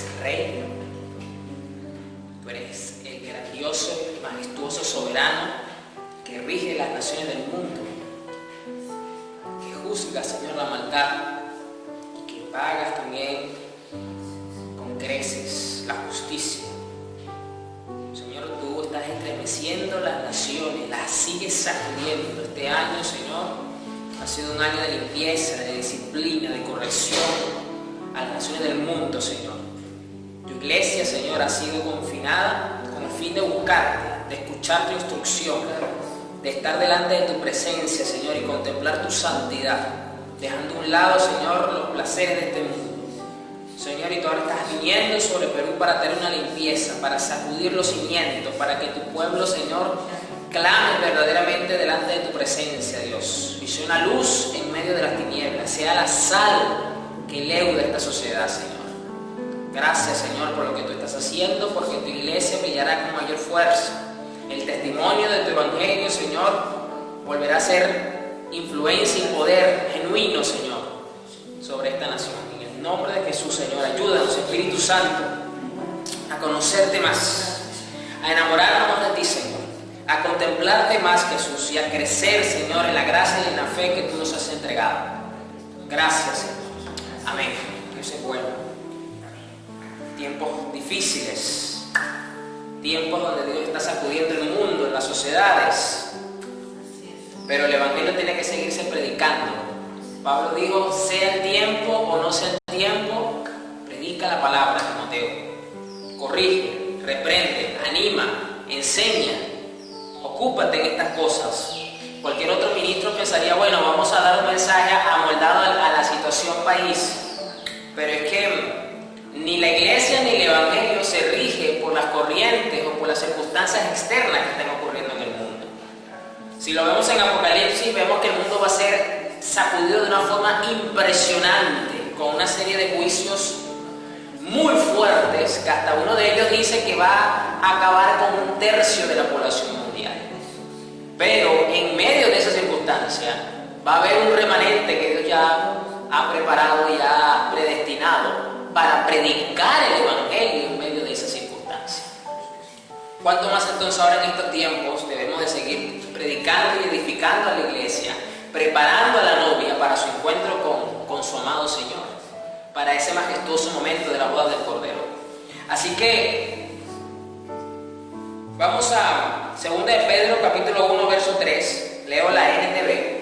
eres Rey, tú eres el grandioso y majestuoso soberano que rige las naciones del mundo, que juzga, Señor, la maldad y que pagas también con creces la justicia. Señor, tú estás estremeciendo las naciones, las sigues sacudiendo. Este año, Señor, ha sido un año de limpieza, de disciplina, de corrección a las naciones del mundo, Señor. Tu iglesia, Señor, ha sido confinada con el fin de buscarte, de escuchar tu instrucción, de estar delante de tu presencia, Señor, y contemplar tu santidad, dejando a un lado, Señor, los placeres de este mundo. Señor, y tú ahora estás viniendo sobre Perú para tener una limpieza, para sacudir los cimientos, para que tu pueblo, Señor, clame verdaderamente delante de tu presencia, Dios, y sea una luz en medio de las tinieblas, sea la sal que leuda esta sociedad, Señor. Gracias, Señor, por lo que tú estás haciendo, porque tu iglesia brillará con mayor fuerza. El testimonio de tu evangelio, Señor, volverá a ser influencia y poder genuino, Señor, sobre esta nación. En el nombre de Jesús, Señor, ayúdanos, Espíritu Santo, a conocerte más, a enamorarnos de ti, Señor, a contemplarte más, Jesús, y a crecer, Señor, en la gracia y en la fe que tú nos has entregado. Gracias, Señor. Amén. Dios es bueno. Tiempos difíciles, tiempos donde Dios está sacudiendo el mundo, en las sociedades, pero el evangelio tiene que seguirse predicando. Pablo dijo, sea el tiempo o no sea el tiempo, predica la palabra, Timoteo. Corrige, reprende, anima, enseña. Ocúpate en estas cosas. Cualquier otro ministro pensaría, bueno, vamos a dar un mensaje amoldado a la situación país. Pero es que ni la iglesia ni el evangelio se rige por las corrientes o por las circunstancias externas que estén ocurriendo en el mundo. Si lo vemos en Apocalipsis, vemos que el mundo va a ser sacudido de una forma impresionante, con una serie de juicios muy fuertes, que hasta uno de ellos dice que va a acabar con 1/3 de la población mundial. Pero en medio de esa circunstancia va a haber un remanente que Dios ya ha preparado y ha predestinado para predicar el evangelio en medio de esa circunstancia. ¿Cuánto más entonces ahora en estos tiempos debemos de seguir predicando y edificando a la iglesia, preparando a la novia para su encuentro con su amado Señor, para ese majestuoso momento de la boda del Cordero? Así que vamos a 2 de Pedro capítulo 1 verso 3, leo la NTV.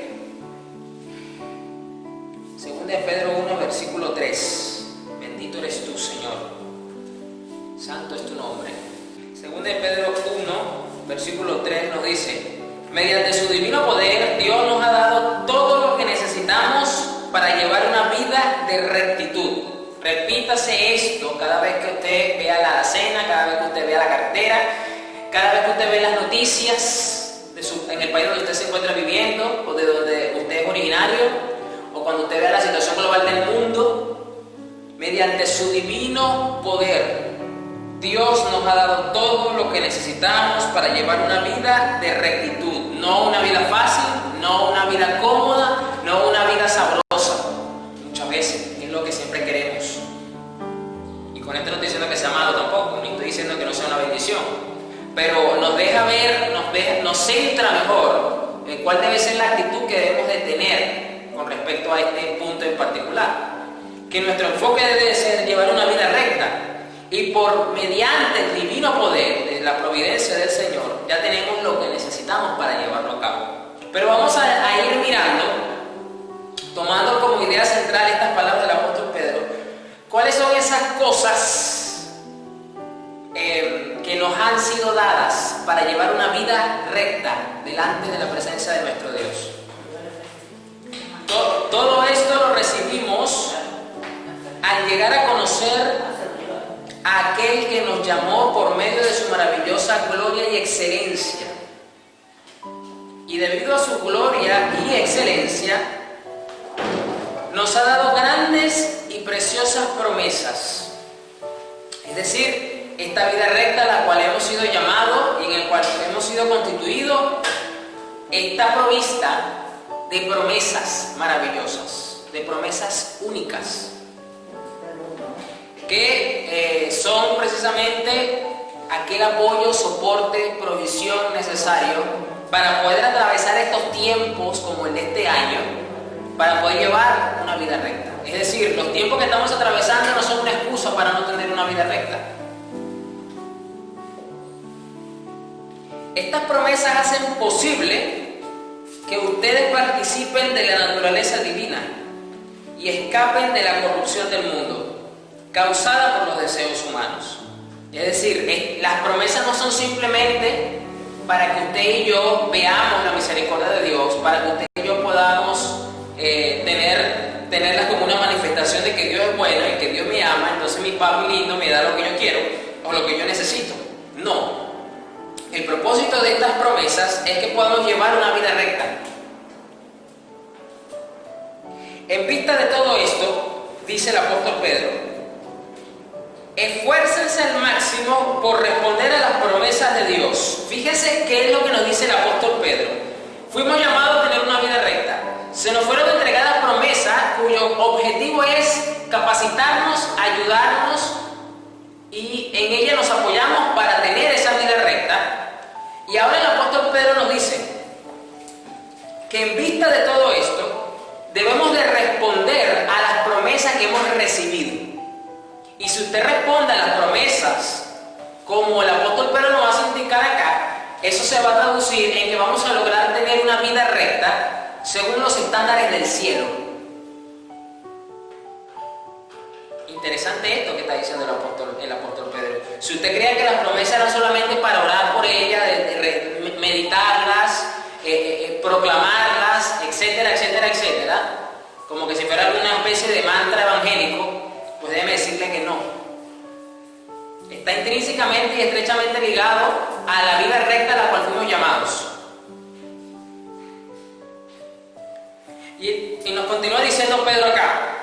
2 de Pedro 1 versículo 3. Bendito eres tú, Señor, santo es tu nombre. 2 de Pedro 1 versículo 3 nos dice, mediante su divino poder Dios nos ha dado todo lo que necesitamos para llevar una vida de rectitud. Repítase esto cada vez que usted vea la alacena, cada vez que usted vea la cartera, cada vez que usted ve las noticias en el país donde usted se encuentra viviendo o de donde usted es originario, o cuando usted vea la situación global del mundo. Mediante su divino poder, Dios nos ha dado todo lo que necesitamos para llevar una vida de rectitud. No una vida fácil, no una vida cómoda, no una vida sabrosa. Muchas veces es lo que siempre queremos. Y con esto no estoy diciendo que sea malo tampoco, ni estoy diciendo que no sea una bendición. Pero nos deja ver, nos centra mejor en cuál debe ser la actitud que debemos de tener con respecto a este punto en particular. Que nuestro enfoque debe ser llevar una vida recta, y mediante el divino poder de la providencia del Señor ya tenemos lo que necesitamos para llevarlo a cabo. Pero vamos a ir mirando, tomando como idea central estas palabras del apóstol Pedro, cuáles son esas cosas que nos han sido dadas para llevar una vida recta delante de la presencia de nuestro Dios. Todo esto lo recibimos al llegar a conocer a aquel que nos llamó por medio de su maravillosa gloria y excelencia. Y debido a su gloria y excelencia, nos ha dado grandes y preciosas promesas. Es decir, esta vida recta a la cual hemos sido llamados y en el cual hemos sido constituidos, está provista de promesas maravillosas, de promesas únicas, que son precisamente aquel apoyo, soporte, provisión necesario para poder atravesar estos tiempos como el de este año, para poder llevar una vida recta. Es decir, los tiempos que estamos atravesando no son una excusa para no tener una vida recta. Estas promesas hacen posible que ustedes participen de la naturaleza divina y escapen de la corrupción del mundo, causada por los deseos humanos. Es decir, las promesas no son simplemente para que usted y yo veamos la misericordia de Dios, para que usted y yo podamos tenerlas como una manifestación de que Dios es bueno y que Dios me ama, entonces mi papi lindo me da lo que yo quiero o lo que yo necesito. No. El propósito de estas promesas es que podamos llevar una vida recta. En vista de todo esto, dice el apóstol Pedro, esfuércense al máximo por responder a las promesas de Dios. Fíjense qué es lo que nos dice el apóstol Pedro. Fuimos llamados a tener una vida recta. Se nos fueron entregadas promesas cuyo objetivo es capacitarnos, ayudarnos, y en ella nos apoyamos para tener esa vida recta. Y ahora el apóstol Pedro nos dice que en vista de todo esto debemos de responder a las promesas que hemos recibido. Y si usted responde a las promesas como el apóstol Pedro nos va a indicar acá, eso se va a traducir en que vamos a lograr tener una vida recta según los estándares del cielo. Interesante esto que está diciendo el apóstol Pedro. Si usted cree que las promesas eran solamente para orar por ellas, meditarlas, proclamarlas, etcétera, etcétera, etcétera, como que si fuera alguna especie de mantra evangélico, pues déjeme decirle que no. Está intrínsecamente y estrechamente ligado a la vida recta a la cual fuimos llamados. Y nos continúa diciendo Pedro acá,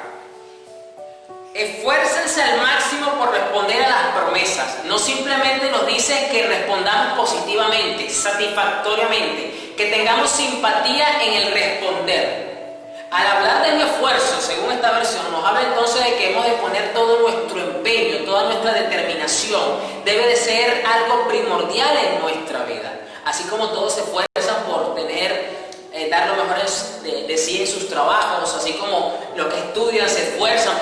esfuércense al máximo por responder a las promesas. No simplemente nos dice que respondamos positivamente, satisfactoriamente, que tengamos simpatía en el responder. Al hablar del esfuerzo, según esta versión, nos habla entonces de que hemos de poner todo nuestro empeño, toda nuestra determinación. Debe de ser algo primordial en nuestra vida. Así como todos se esfuerzan por dar lo mejor de sí en sus trabajos, así como los que estudian se esfuerzan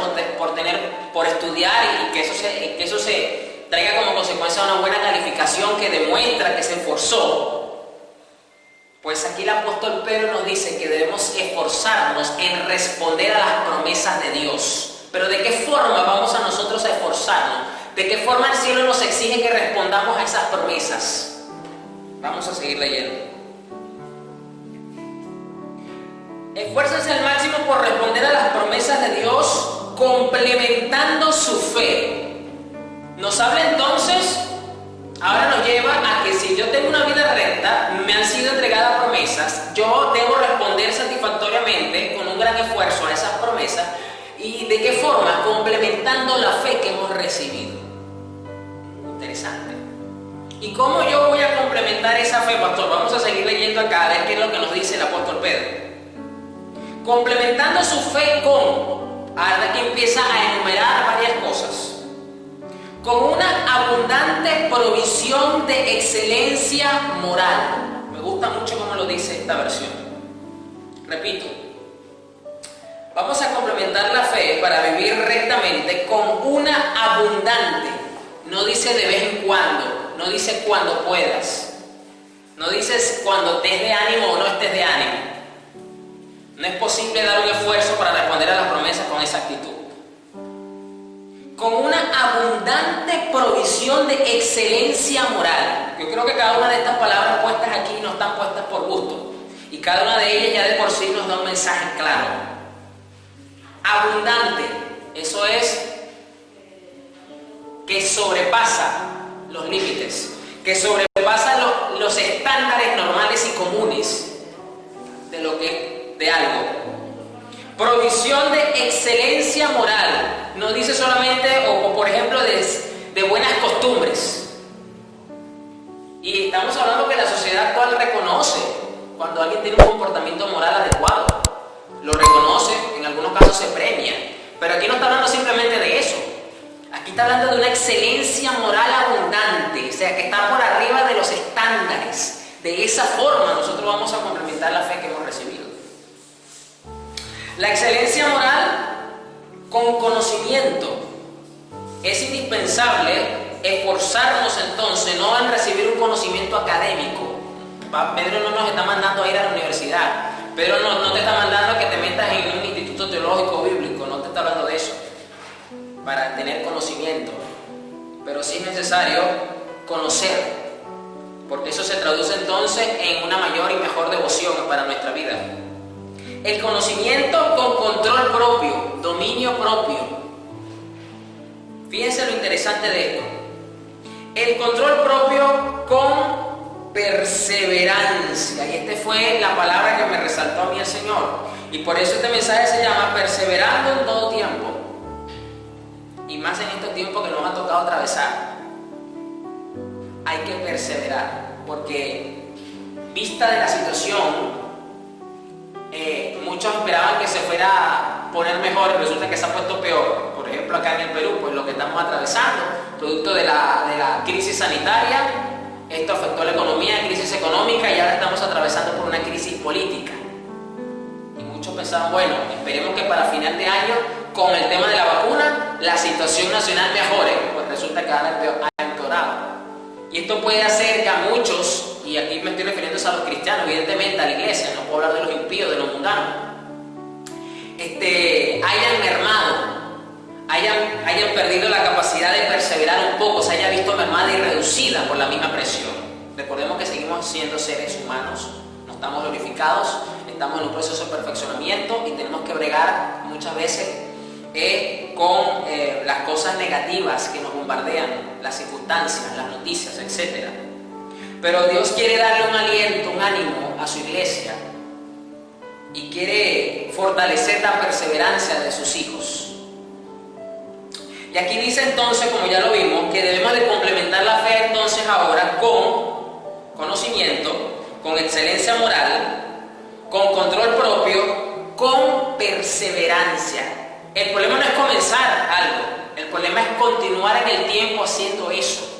por estudiar y que eso se traiga como consecuencia una buena calificación que demuestra que se esforzó. Pues aquí el apóstol Pedro nos dice que debemos esforzarnos en responder a las promesas de Dios. Pero ¿de qué forma vamos a nosotros a esforzarnos? ¿De qué forma el cielo nos exige que respondamos a esas promesas? Vamos a seguir leyendo. Esfuércense al máximo por responder a las promesas de Dios, complementando su fe. Nos habla entonces, ahora nos lleva a que si yo tengo una vida recta, me han sido entregadas promesas, yo debo responder satisfactoriamente con un gran esfuerzo a esas promesas. ¿Y de qué forma? Complementando la fe que hemos recibido. Interesante. ¿Y cómo yo voy a complementar esa fe, pastor? Vamos a seguir leyendo acá a ver qué es lo que nos dice el apóstol Pedro. Complementando su fe con, ahora aquí empieza a enumerar varias cosas, con una abundante provisión de excelencia moral. Me gusta mucho cómo lo dice esta versión. Repito, vamos a complementar la fe para vivir rectamente con una abundante, no dice de vez en cuando, no dice cuando puedas, no dices cuando estés de ánimo o no estés de ánimo. No es posible dar un esfuerzo para responder a las promesas con esa actitud. Con una abundante provisión de excelencia moral. Yo creo que cada una de estas palabras puestas aquí no están puestas por gusto. Y cada una de ellas ya de por sí nos da un mensaje claro. Abundante, eso es que sobrepasa los límites, que sobrepasa los estándares normales y comunes de algo. Provisión de excelencia moral. No dice solamente, o por ejemplo, de buenas costumbres. Y estamos hablando que la sociedad actual reconoce cuando alguien tiene un comportamiento moral adecuado. Lo reconoce, en algunos casos se premia. Pero aquí no está hablando simplemente de eso. Aquí está hablando de una excelencia moral abundante, o sea, que está por arriba de los estándares. De esa forma nosotros vamos a complementar la fe que hemos recibido. La excelencia moral con conocimiento. Es indispensable esforzarnos entonces no en recibir un conocimiento académico. Pedro no nos está mandando a ir a la universidad. Pedro no te está mandando a que te metas en un instituto teológico bíblico, no te está hablando de eso, para tener conocimiento. Pero sí es necesario conocer, porque eso se traduce entonces en una mayor y mejor devoción para nuestra vida. El conocimiento con control propio, dominio propio. Fíjense lo interesante de esto. El control propio con perseverancia. Y esta fue la palabra que me resaltó a mí el Señor. Y por eso este mensaje se llama perseverando en todo tiempo. Y más en estos tiempos que nos ha tocado atravesar. Hay que perseverar. Porque vista de la situación, muchos esperaban que se fuera a poner mejor y resulta que se ha puesto peor. Por ejemplo, acá en el Perú, pues lo que estamos atravesando, producto de la crisis sanitaria, esto afectó a la economía, crisis económica, y ahora estamos atravesando por una crisis política. Y muchos pensaban, bueno, esperemos que para final de año, con el tema de la vacuna, la situación nacional mejore. Pues resulta que ahora ha empeorado. Y esto puede hacer que a muchos, y aquí me estoy refiriendo a los cristianos, evidentemente a la iglesia, no puedo hablar de los impíos, de los mundanos, hayan mermado, hayan perdido la capacidad de perseverar un poco, se haya visto mermada y reducida por la misma presión. Recordemos que seguimos siendo seres humanos, no estamos glorificados, estamos en un proceso de perfeccionamiento y tenemos que bregar muchas veces con las cosas negativas que nos bombardean, las circunstancias, las noticias, etc. Pero Dios quiere darle un aliento, un ánimo a su iglesia y quiere fortalecer la perseverancia de sus hijos. Y aquí dice entonces, como ya lo vimos, que debemos de complementar la fe entonces ahora con conocimiento, con excelencia moral, con control propio, con perseverancia. El problema no es comenzar algo, el problema es continuar en el tiempo haciendo eso.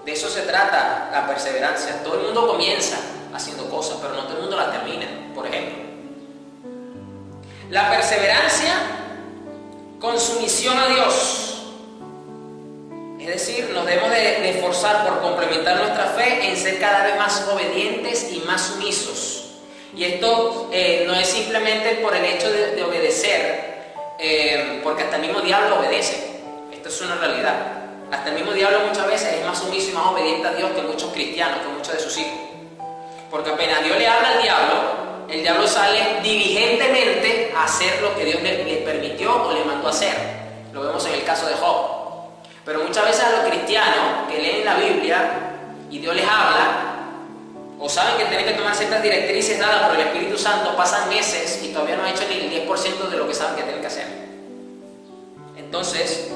De eso se trata la perseverancia. Todo el mundo comienza haciendo cosas, pero no todo el mundo las termina, por ejemplo. La perseverancia con sumisión a Dios. Es decir, nos debemos de esforzar por complementar nuestra fe en ser cada vez más obedientes y más sumisos. Y esto no es simplemente por el hecho de obedecer, porque hasta el mismo diablo obedece. Esto es una realidad. Hasta el mismo diablo muchas veces es más sumiso y más obediente a Dios que muchos cristianos, que muchos de sus hijos. Porque apenas Dios le habla al diablo, el diablo sale diligentemente a hacer lo que Dios le permitió o le mandó a hacer. Lo vemos en el caso de Job. Pero muchas veces a los cristianos que leen la Biblia y Dios les habla, o saben que tienen que tomar ciertas directrices dadas por el Espíritu Santo, pasan meses y todavía no han hecho ni el 10% de lo que saben que tienen que hacer. Entonces,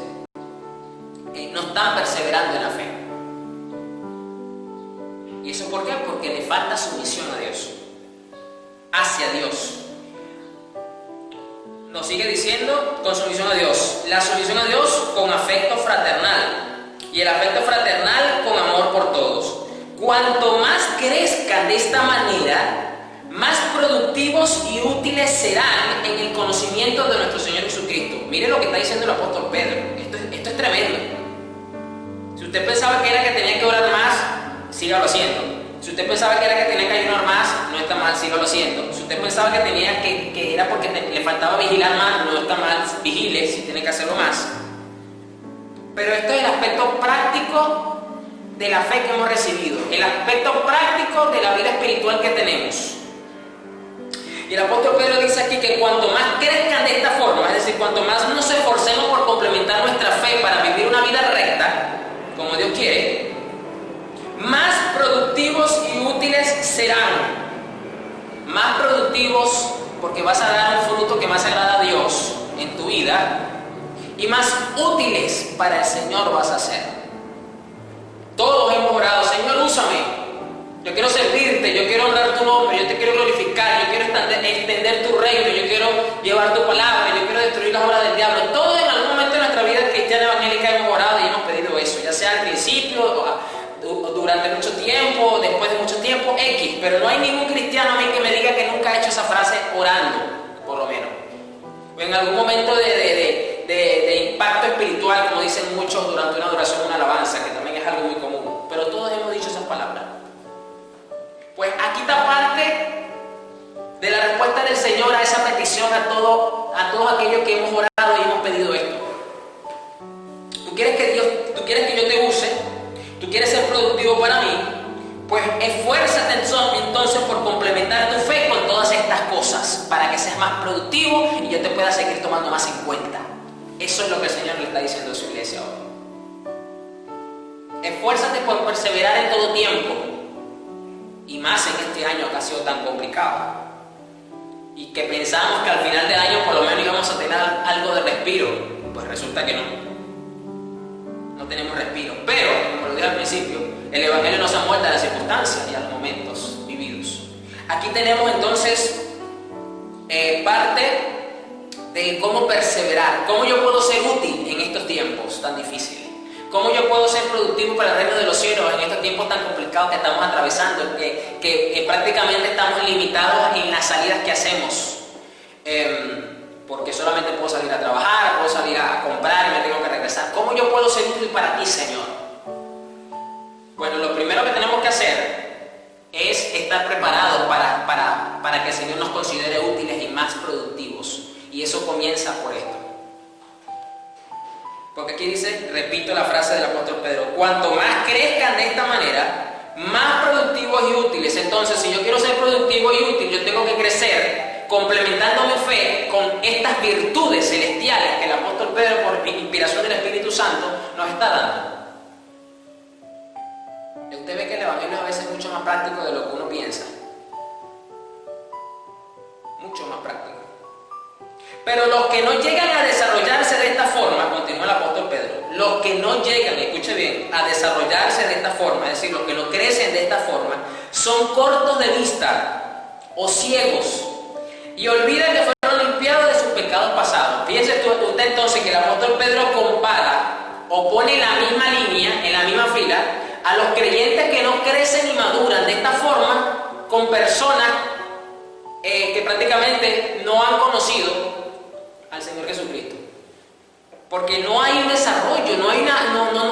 no están perseverando en la fe. ¿Y eso por qué? Porque le falta sumisión a Dios, hacia Dios. Nos sigue diciendo con sumisión a Dios. La sumisión a Dios con afecto fraternal. Y el afecto fraternal con amor por todos. Cuanto más crezcan de esta manera, más productivos y útiles serán en el conocimiento de nuestro Señor Jesucristo. Mire lo que está diciendo el apóstol Pedro. Esto es tremendo. Si usted pensaba que era que tenía que orar más, sígalo haciendo. Si usted pensaba que era que tenía que ayunar más, no está mal, sígalo haciendo. Si usted pensaba que tenía que era porque le faltaba vigilar más, no está mal, vigile si tiene que hacerlo más. Pero esto es el aspecto práctico de la fe que hemos recibido, el aspecto práctico de la vida espiritual que tenemos. Y el apóstol Pedro dice aquí que cuanto más crezcan de esta forma, es decir, cuanto más nos esforcemos por complementar nuestra fe para vivir una vida recta, como Dios quiere, más productivos y útiles serán. Más productivos porque vas a dar un fruto que más agrada a Dios en tu vida, y más útiles para el Señor vas a ser. Todos hemos orado, Señor, úsame. Yo quiero servirte, yo quiero honrar tu nombre, yo te quiero glorificar, yo quiero extender tu reino, yo quiero llevar tu palabra, yo quiero destruir las obras del diablo. Todos en algún momento de nuestra vida cristiana evangélica hemos principio, durante mucho tiempo, después de mucho tiempo, X, pero no hay ningún cristiano a mí que me diga que nunca ha hecho esa frase orando, por lo menos. O en algún momento de impacto espiritual, como dicen muchos durante una adoración, una alabanza, que también es algo muy común. Pero todos hemos dicho esas palabras. Pues aquí está parte de la respuesta del Señor a esa petición a todos aquellos que hemos orado y hemos pedido esto. Tú quieres que yo te use, tú quieres ser productivo para mí, pues esfuérzate entonces por complementar tu fe con todas estas cosas, para que seas más productivo y yo te pueda seguir tomando más en cuenta. Eso es lo que el Señor le está diciendo a su iglesia hoy. Esfuérzate por perseverar en todo tiempo, y más en este año que ha sido tan complicado. Y que pensamos que al final de año por lo menos íbamos a tener algo de respiro, pues resulta que no tenemos respiro. Pero, como lo dije al principio, el Evangelio no se amolda a las circunstancias y a los momentos vividos. Aquí tenemos entonces parte de cómo perseverar, cómo yo puedo ser útil en estos tiempos tan difíciles, cómo yo puedo ser productivo para el reino de los cielos en estos tiempos tan complicados que estamos atravesando, que prácticamente estamos limitados en las salidas que hacemos, porque solamente puedo salir a trabajar, puedo salir a comprar y me tengo que regresar. ¿Cómo yo puedo ser útil para ti, Señor? Bueno, lo primero que tenemos que hacer es estar preparados para que el Señor nos considere útiles y más productivos, y eso comienza por esto. Porque aquí dice, repito la frase del apóstol Pedro, cuanto más crezcan de esta manera, más productivos y útiles. Entonces, si yo quiero ser productivo y útil, yo tengo que crecer complementando mi fe con estas virtudes celestiales que el apóstol Pedro, por inspiración del Espíritu Santo, nos está dando. Y usted ve que el Evangelio a veces es mucho más práctico de lo que uno piensa. Mucho más práctico. Pero los que no llegan a desarrollarse de esta forma, continúa el apóstol Pedro, los que no llegan, escuche bien, a desarrollarse de esta forma, es decir, los que no crecen de esta forma, son cortos de vista o ciegos y olvidan que fueron limpiados de sus pecados pasados. Fíjense usted entonces que el apóstol Pedro compara o pone en la misma línea, en la misma fila, a los creyentes que no crecen y maduran de esta forma con personas que prácticamente no han conocido al Señor Jesucristo, porque no hay un desarrollo,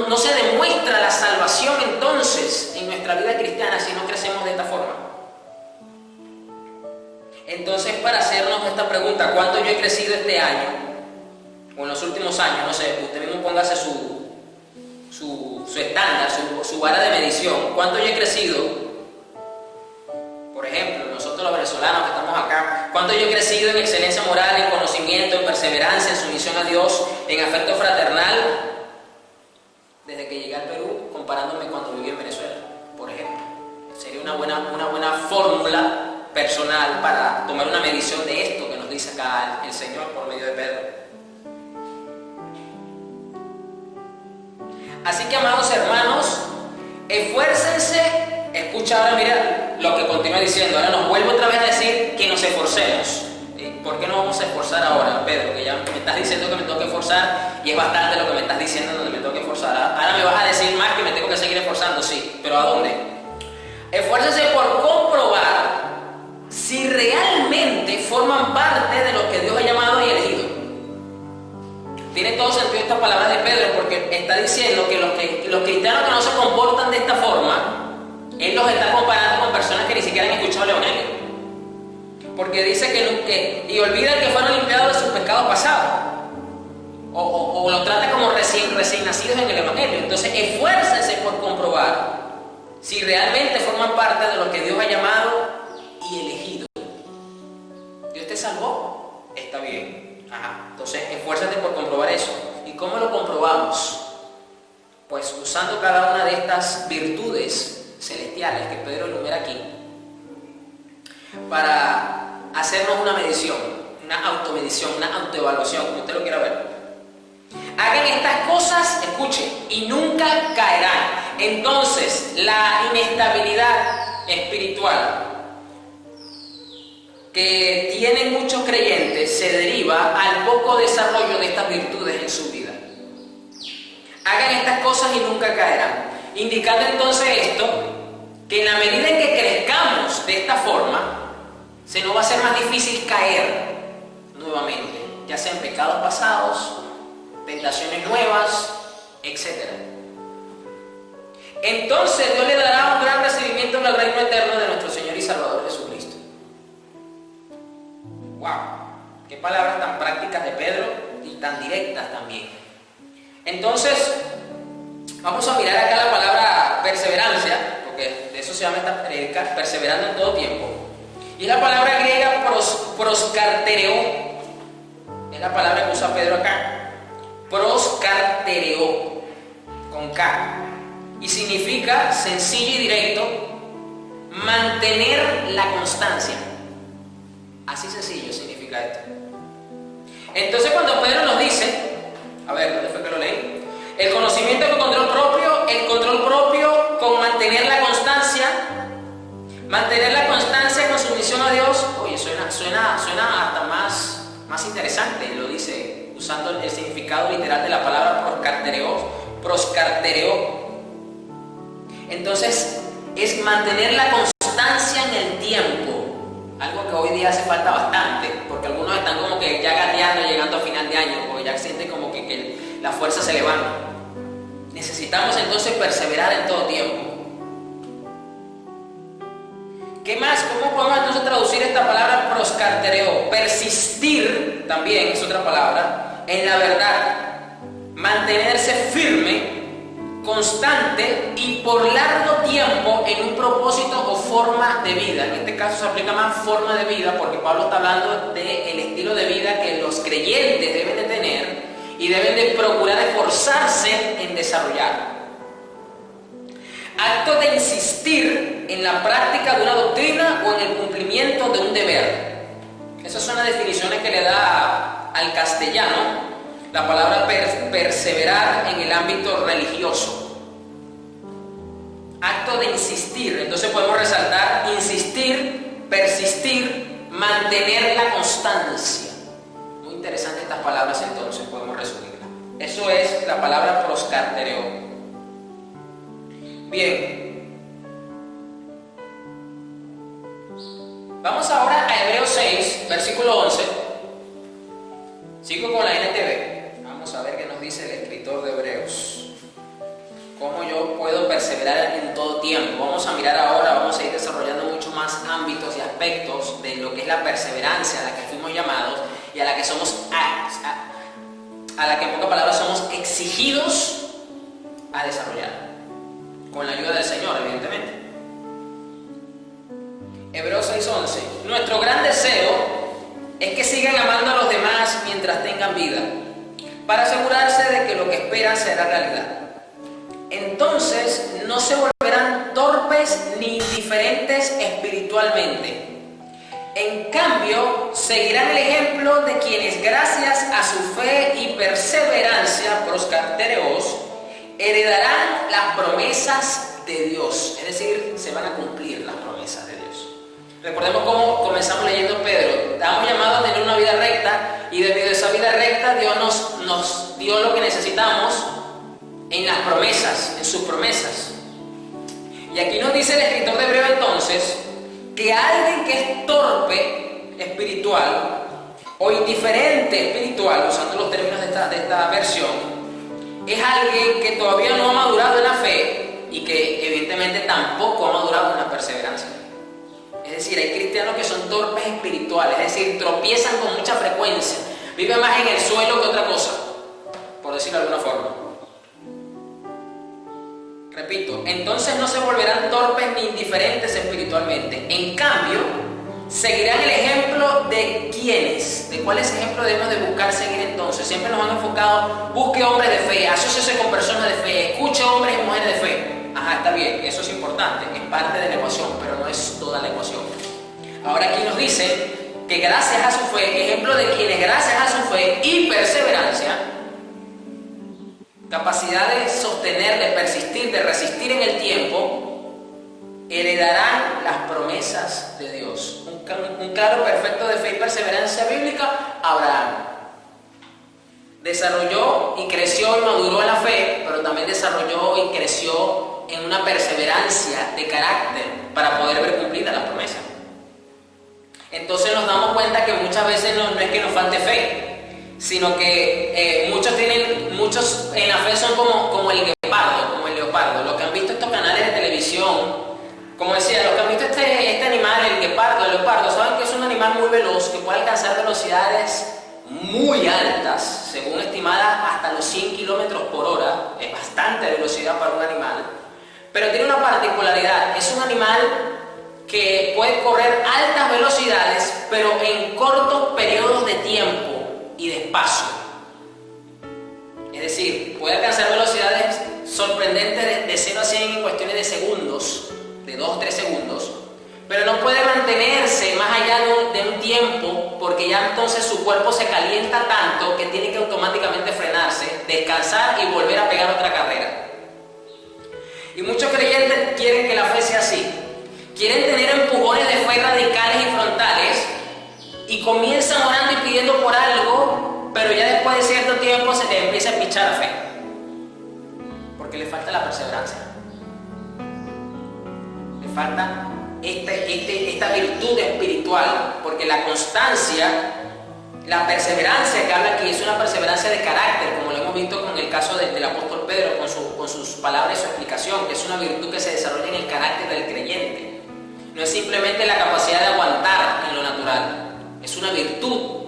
no se demuestra la salvación entonces en nuestra vida cristiana si no crecemos de esta forma. Entonces, para hacernos esta pregunta, ¿cuánto yo he crecido este año o en los últimos años? No sé, usted mismo póngase su estándar, su vara de medición. ¿Cuánto yo he crecido? Por ejemplo, nosotros los venezolanos que estamos acá, ¿cuánto yo he crecido en excelencia moral, en conocimiento, en perseverancia, en sumisión a Dios, en afecto fraternal, desde que llegué al Perú, comparándome cuando viví en Venezuela, por ejemplo? Sería una buena fórmula personal para tomar una medición de esto que nos dice acá el Señor por medio de Pedro. Así que, amados hermanos, esfuércense. Escucha ahora, mira lo que continúa diciendo. Ahora nos vuelve otra vez a decir que nos esforcemos. ¿Por qué no vamos a esforzar ahora, Pedro? Que ya me estás diciendo que me tengo que esforzar y es bastante lo que me estás diciendo donde me tengo que esforzar. Ahora me vas a decir más que me tengo que seguir esforzando, sí, pero ¿a dónde? Esfuércense por comprobar si realmente forman parte de lo que Dios ha llamado y elegido. Tiene todo sentido estas palabras de Pedro, porque está diciendo que los cristianos que no se comportan de esta forma, él los está comparando con personas que ni siquiera han escuchado el Evangelio. Porque dice y olvidan que fueron limpiados de sus pecados pasados. O los trata como recién nacidos en el Evangelio. Entonces, esfuércense por comprobar si realmente forman parte de lo que Dios ha llamado y elegido. ¿Dios te salvó? Está bien. Ajá. Entonces, esfuérzate por comprobar eso. ¿Y cómo lo comprobamos? Pues usando cada una de estas virtudes celestiales que Pedro enumera aquí, para hacernos una medición, una automedición, una autoevaluación, como usted lo quiera ver. Hagan estas cosas, escuchen, y nunca caerán. Entonces, la inestabilidad espiritual que tienen muchos creyentes se deriva al poco desarrollo de estas virtudes en su vida. Hagan estas cosas y nunca caerán. Indicando entonces esto, que en la medida en que crezcamos de esta forma, se nos va a hacer más difícil caer nuevamente, ya sean pecados pasados, tentaciones nuevas, etc. Entonces Dios le dará un gran recibimiento en el reino eterno de nuestro Señor y Salvador Jesucristo. ¡Wow! Qué palabras tan prácticas de Pedro y tan directas también. Entonces, vamos a mirar acá la palabra perseverancia, porque de eso se llama esta predica, perseverando en todo tiempo. Y es la palabra griega proskartereo. Es la palabra que usa Pedro acá. Proskartereo, con K. Y significa sencillo y directo, mantener la constancia. Así sencillo significa esto. Entonces cuando Pedro nos dice, a ver, ¿dónde fue que lo leí? El conocimiento con control propio con mantener la constancia con sumisión a Dios. Oye, suena hasta más interesante, lo dice usando el significado literal de la palabra proskartereo. Entonces, es mantener la constancia en el tiempo, algo que hoy día hace falta bastante, porque algunos están como que ya gateando, llegando a final de año, porque ya sienten como que la fuerza se le va. Necesitamos entonces perseverar en todo tiempo. ¿Qué más? ¿Cómo podemos entonces traducir esta palabra proskartereo? Persistir, también es otra palabra, en la verdad. Mantenerse firme, constante y por largo tiempo en un propósito o forma de vida. En este caso se aplica más forma de vida porque Pablo está hablando del estilo de vida que los creyentes deben de tener y deben de procurar esforzarse en desarrollar. Acto de insistir en la práctica de una doctrina o en el cumplimiento de un deber. Esas son las definiciones que le da al castellano la palabra perseverar en el ámbito religioso. Acto de insistir. Entonces podemos resaltar insistir, persistir, mantener la constancia. Muy interesantes estas palabras, entonces podemos resumirlas. Eso es la palabra proskartereo. Bien. Vamos ahora a Hebreos 6, versículo 11. Sigo con la NTV. Vamos a ver qué nos dice el escritor de Hebreos. Cómo yo puedo perseverar en todo tiempo. Vamos a mirar ahora, vamos a ir desarrollando mucho más ámbitos y aspectos de lo que es la perseverancia a la que fuimos llamados y a la que somos, a la que en pocas palabras somos exigidos a desarrollar. Con la ayuda del Señor, evidentemente. Hebreos 6:11. Nuestro gran deseo es que sigan amando a los demás mientras tengan vida, para asegurarse de que lo que esperan será realidad. Entonces no se volverán torpes ni indiferentes espiritualmente. En cambio, seguirán el ejemplo de quienes gracias a su fe y perseverancia, proskartereos, heredarán las promesas de Dios. Es decir, se van a cumplir las promesas de Dios. Recordemos cómo comenzamos leyendo Pedro. Estamos llamados a tener una vida recta y debido a esa vida recta Dios nos dio lo que necesitamos en las promesas, en sus promesas. Y aquí nos dice el escritor de Hebreos entonces que alguien que es torpe espiritual o indiferente espiritual, usando los términos de esta versión, es alguien que todavía no ha madurado en la fe y que evidentemente tampoco ha madurado en la perseverancia. Es decir, hay cristianos que son torpes espirituales, es decir, tropiezan con mucha frecuencia, viven más en el suelo que otra cosa, por decirlo de alguna forma. Repito, entonces no se volverán torpes ni indiferentes espiritualmente. En cambio, seguirán el ejemplo de quiénes, de cuáles ejemplos debemos de buscar seguir entonces. Siempre nos han enfocado, busque hombres de fe, asóciese con personas de fe, escuche hombres y mujeres de fe. Ajá, está bien, eso es importante, es parte de la ecuación, pero no es toda la ecuación. Ahora aquí nos dice que gracias a su fe, ejemplo de quienes gracias a su fe y perseverancia, capacidad de sostener, de persistir, de resistir en el tiempo, heredarán las promesas de Dios. Un claro perfecto de fe y perseverancia bíblica, Abraham. Desarrolló y creció y maduró en la fe, pero también desarrolló y creció en una perseverancia de carácter para poder ver cumplida la promesa. Entonces nos damos cuenta que muchas veces no es que nos falte fe, sino que muchos en la fe son como el leopardo. Los que han visto estos canales de televisión, como decía, los que han visto este animal, el leopardo, saben que es un animal muy veloz, que puede alcanzar velocidades muy altas, según estimadas hasta los 100 kilómetros por hora. Es bastante velocidad para un animal, pero tiene una particularidad: es un animal que puede correr altas velocidades, pero en cortos periodos de tiempo y de espacio. Es decir, puede alcanzar velocidades sorprendentes de 0 a 100 en cuestiones de segundos, de 2 o 3 segundos, pero no puede mantenerse más allá de un tiempo, porque ya entonces su cuerpo se calienta tanto que tiene que automáticamente frenarse, descansar y volver a pegar otra carrera. Y muchos creyentes quieren que la fe sea así. Quieren tener empujones de fe radicales y frontales y comienzan orando y pidiendo por algo, pero ya después de cierto tiempo se les empieza a pichar la fe, porque le falta la perseverancia. Le falta esta virtud espiritual, porque la constancia, la perseverancia que habla aquí es una perseverancia de carácter, como lo hemos visto con el caso del apóstol Pedro, con sus palabras y su explicación, que es una virtud que se desarrolla en el carácter del creyente. No es simplemente la capacidad de aguantar en lo natural, es una virtud,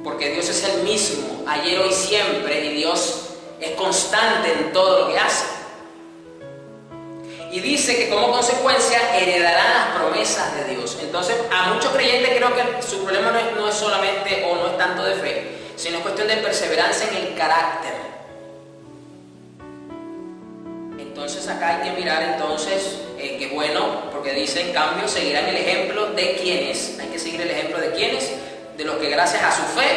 porque Dios es el mismo, ayer, hoy, siempre, y Dios es constante en todo lo que hace. Y dice que como consecuencia heredarán las promesas de Dios. Entonces, a muchos creyentes creo que su problema no es solamente o no es tanto de fe, sino es cuestión de perseverancia en el carácter. Entonces acá hay que mirar que bueno, porque dice: en cambio seguirán el ejemplo de quienes, hay que seguir el ejemplo de quienes, de los que gracias a su fe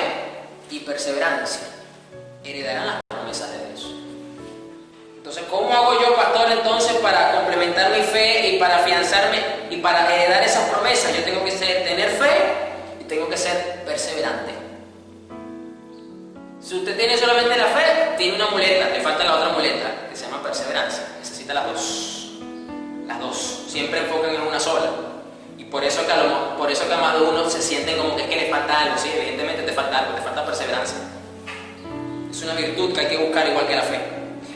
y perseverancia heredarán las promesas de Dios. Entonces, ¿cómo hago yo, pastor, entonces para complementar mi fe y para afianzarme y para heredar esas promesas? Yo tengo que tener fe y tengo que ser perseverante. Si usted tiene solamente la fe, tiene una muleta, le falta la otra muleta, que se llama perseverancia. Necesita las dos. Las dos. Siempre enfocan en una sola. Y por eso que a más de uno se sienten como que es que le falta algo. Sí, evidentemente te falta algo, te falta perseverancia. Es una virtud que hay que buscar igual que la fe.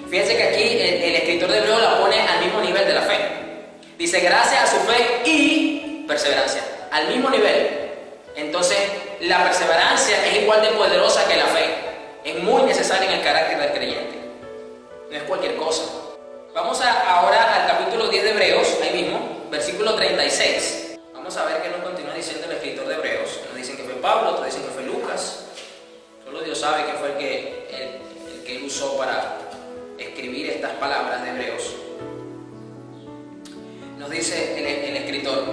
Fíjense que aquí el escritor de Hebreos la pone al mismo nivel de la fe. Dice: gracias a su fe y perseverancia. Al mismo nivel. Entonces, la perseverancia es igual de poderosa que la fe. Es muy necesaria en el carácter del creyente. No es cualquier cosa. Vamos ahora al capítulo 10 de Hebreos, ahí mismo, versículo 36. Vamos a ver qué nos continúa diciendo el escritor de Hebreos. Nos dicen que fue Pablo, otros dicen que fue Lucas. Solo Dios sabe que fue el que él usó para escribir estas palabras de Hebreos. Nos dice el escritor: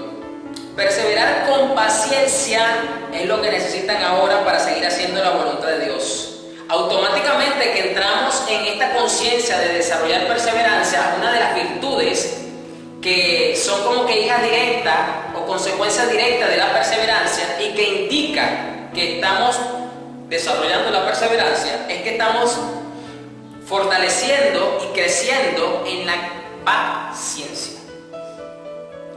perseverar con paciencia es lo que necesitan ahora para seguir haciendo la voluntad de Dios. Automáticamente que entramos en esta conciencia de desarrollar perseverancia, una de las virtudes que son como que hijas directas o consecuencias directas de la perseverancia y que indica que estamos desarrollando la perseverancia, es que estamos fortaleciendo y creciendo en la paciencia.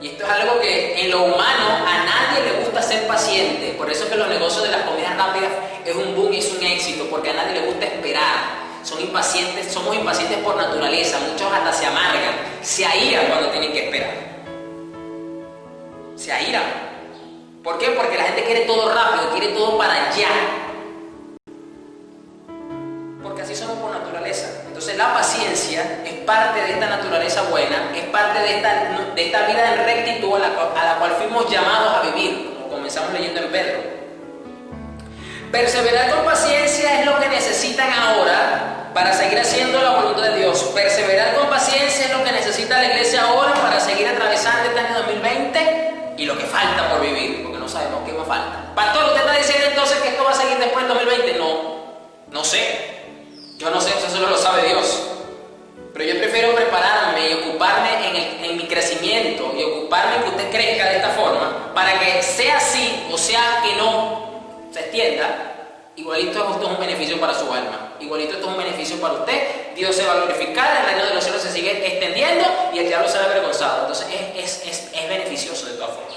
Y esto es algo que en lo humano a nadie le gusta ser paciente. Por eso es que los negocios de las comidas rápidas es un boom y es un éxito, porque a nadie le gusta esperar. Somos impacientes por naturaleza. Muchos hasta se amargan, se airan cuando tienen que esperar. Se airan. ¿Por qué? Porque la gente quiere todo rápido, quiere todo para allá. Porque así somos por naturaleza. Entonces la paciencia es parte de esta naturaleza buena, es parte de esta vida en rectitud a la cual fuimos llamados a vivir, como comenzamos leyendo en Pedro. Perseverar con paciencia es lo que necesitan ahora para seguir haciendo la voluntad de Dios. Perseverar con paciencia es lo que necesita la iglesia ahora para seguir atravesando este año 2020 y lo que falta por vivir, porque no sabemos qué más falta. Pastor, ¿usted está diciendo entonces que esto va a seguir después del 2020? No sé. Yo no sé, eso solo lo sabe Dios. Pero yo prefiero prepararme y ocuparme en mi crecimiento y ocuparme en que usted crezca de esta forma para que sea así o sea que no se extienda, igualito esto es un beneficio para su alma, igualito esto es un beneficio para usted. Dios se va a glorificar, el reino de los cielos se sigue extendiendo y el diablo será avergonzado. Entonces es beneficioso de todas formas.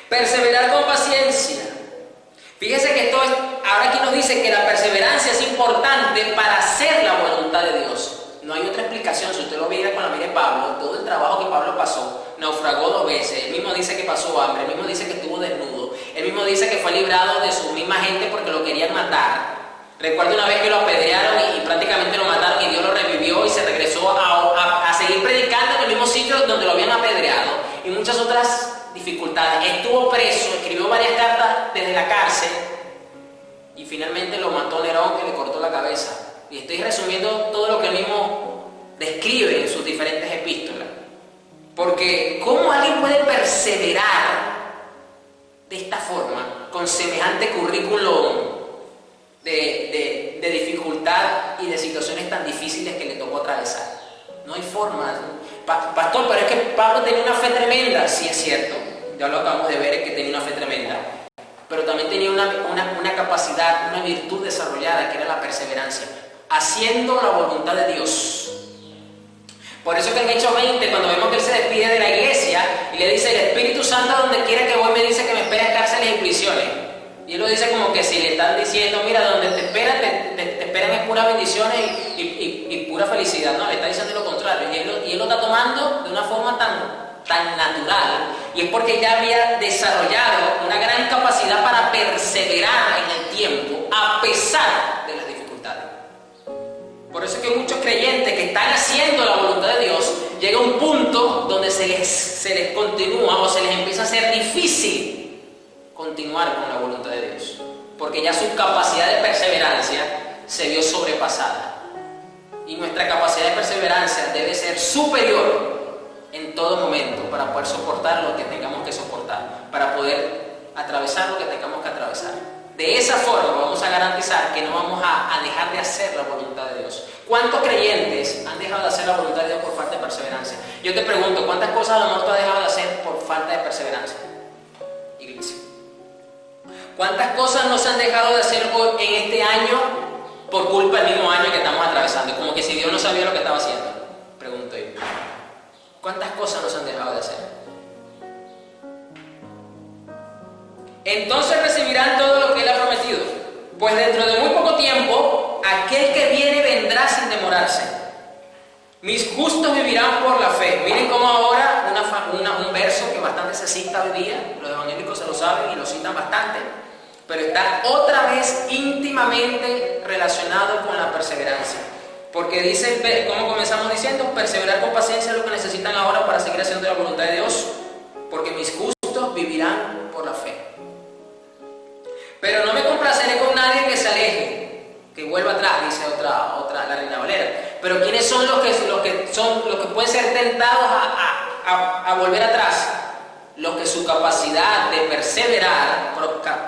Perseverar con paciencia. Fíjese que ahora aquí nos dice que la perseverancia es importante para hacer la voluntad de Dios. No hay otra explicación. Si usted lo viera con la mira de Pablo, todo el trabajo que Pablo pasó, naufragó 2 veces, él mismo dice que pasó hambre, él mismo dice que estuvo desnudo, él mismo dice que fue librado de su misma gente porque lo querían matar. Recuerdo una vez que lo apedrearon y prácticamente lo mataron y Dios lo revivió y se regresó a seguir predicando en el mismo sitio donde lo habían apedreado, y muchas otras dificultades. Estuvo preso, escribió varias cartas desde la cárcel y finalmente lo mató Nerón, que le cortó la cabeza. Y estoy resumiendo todo lo que él mismo describe en sus diferentes epístolas. Porque ¿cómo alguien puede perseverar de esta forma con semejante currículum de dificultad y de situaciones tan difíciles que le tocó atravesar? No hay forma. Pastor, pero es que Pablo tenía una fe tremenda. Sí, es cierto, ya lo acabamos de ver, es que tenía una fe tremenda, pero también tenía una capacidad, una virtud desarrollada, que era la perseverancia, haciendo la voluntad de Dios. Por eso que en Hechos 20, cuando vemos que él se despide de la iglesia y le dice: el Espíritu Santo, donde quiera que voy, me dice que me espera en cárceles y prisiones. Y él lo dice como que si le están diciendo: mira, donde te esperan, te esperan es puras bendiciones y pura felicidad. No, le está diciendo lo contrario. Y él lo está tomando de una forma tan natural. Y es porque ya había desarrollado una gran capacidad para perseverar en el tiempo, a pesar de las dificultades. Por eso es que muchos creyentes que están haciendo la voluntad de Dios, llega un punto donde se les continúa o se les empieza a hacer difícil continuar con la voluntad de Dios, porque ya su capacidad de perseverancia se vio sobrepasada. Y nuestra capacidad de perseverancia debe ser superior en todo momento para poder soportar lo que tengamos que soportar, para poder atravesar lo que tengamos que atravesar. De esa forma vamos a garantizar que no vamos a dejar de hacer la voluntad de Dios. ¿Cuántos creyentes han dejado de hacer la voluntad de Dios por falta de perseverancia? Yo te pregunto, ¿cuántas cosas a lo mejor tú has dejado de hacer por falta de perseverancia? Iglesia. ¿Cuántas cosas no se han dejado de hacer en este año por culpa del mismo año que estamos atravesando? Como que si Dios no sabía lo que estaba haciendo. Pregunto yo. ¿Cuántas cosas no se han dejado de hacer? Entonces recibirán todo lo que Él ha prometido, pues dentro de muy poco tiempo aquel que viene vendrá sin demorarse. Mis justos vivirán por la fe. Miren cómo ahora un verso que bastante se cita hoy día, los evangélicos se lo saben y lo citan bastante, pero está otra vez íntimamente relacionado con la perseverancia. Porque dice, como comenzamos diciendo, perseverar con paciencia es lo que necesitan ahora para seguir haciendo la voluntad de Dios, porque mis justos vivirán por la fe. Pero no me complaceré con nadie que se aleje, que vuelva atrás, dice otra la Reina Valera. Pero ¿quiénes son los que pueden ser tentados a volver atrás? Los que su capacidad de perseverar,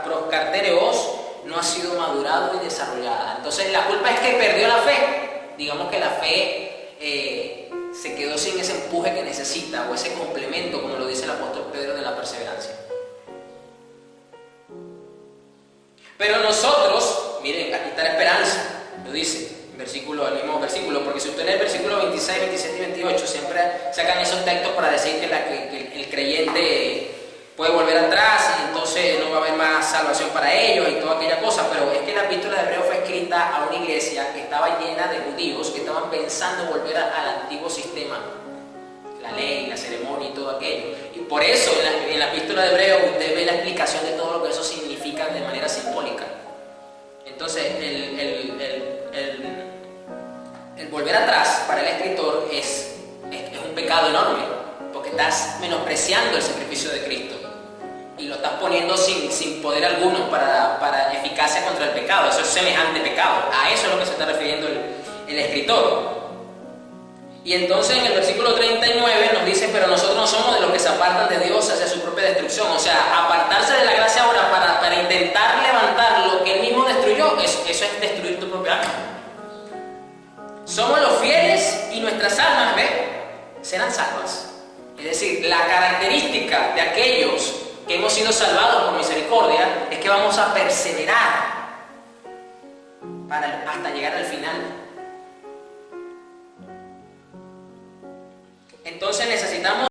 proscartereos, no ha sido madurado y desarrollada. Entonces la culpa es que perdió la fe. Digamos que la fe se quedó sin ese empuje que necesita, o ese complemento, como lo dice el apóstol Pedro, de la perseverancia. Pero nosotros, miren, aquí está la esperanza, lo dice el mismo versículo, porque si usted lee el versículo 26, 27 y 28, siempre sacan esos textos para decir que el creyente puede volver atrás y entonces no va a haber más salvación para ellos y toda aquella cosa. Pero es que la epístola de Hebreo fue escrita a una iglesia que estaba llena de judíos que estaban pensando volver al antiguo sistema, la ley, la ceremonia y todo aquello. Y por eso en la epístola de Hebreo usted ve la explicación de todo lo que eso significa de manera simbólica. Entonces el volver atrás para el escritor es un pecado enorme, porque estás menospreciando el sacrificio de Cristo y lo estás poniendo sin poder alguno para eficacia contra el pecado. Eso es semejante pecado. A eso es lo que se está refiriendo el escritor. Y entonces en el versículo 39 nos dice: pero nosotros no somos de los que se apartan de Dios hacia su propia destrucción. O sea, apartarse de la gracia ahora para intentar levantar lo que Él mismo destruyó, eso es destruir tu propia alma. Somos los fieles y nuestras almas, serán salvas. Es decir, la característica de aquellos que hemos sido salvados por misericordia es que vamos a perseverar hasta llegar al final. Entonces necesitamos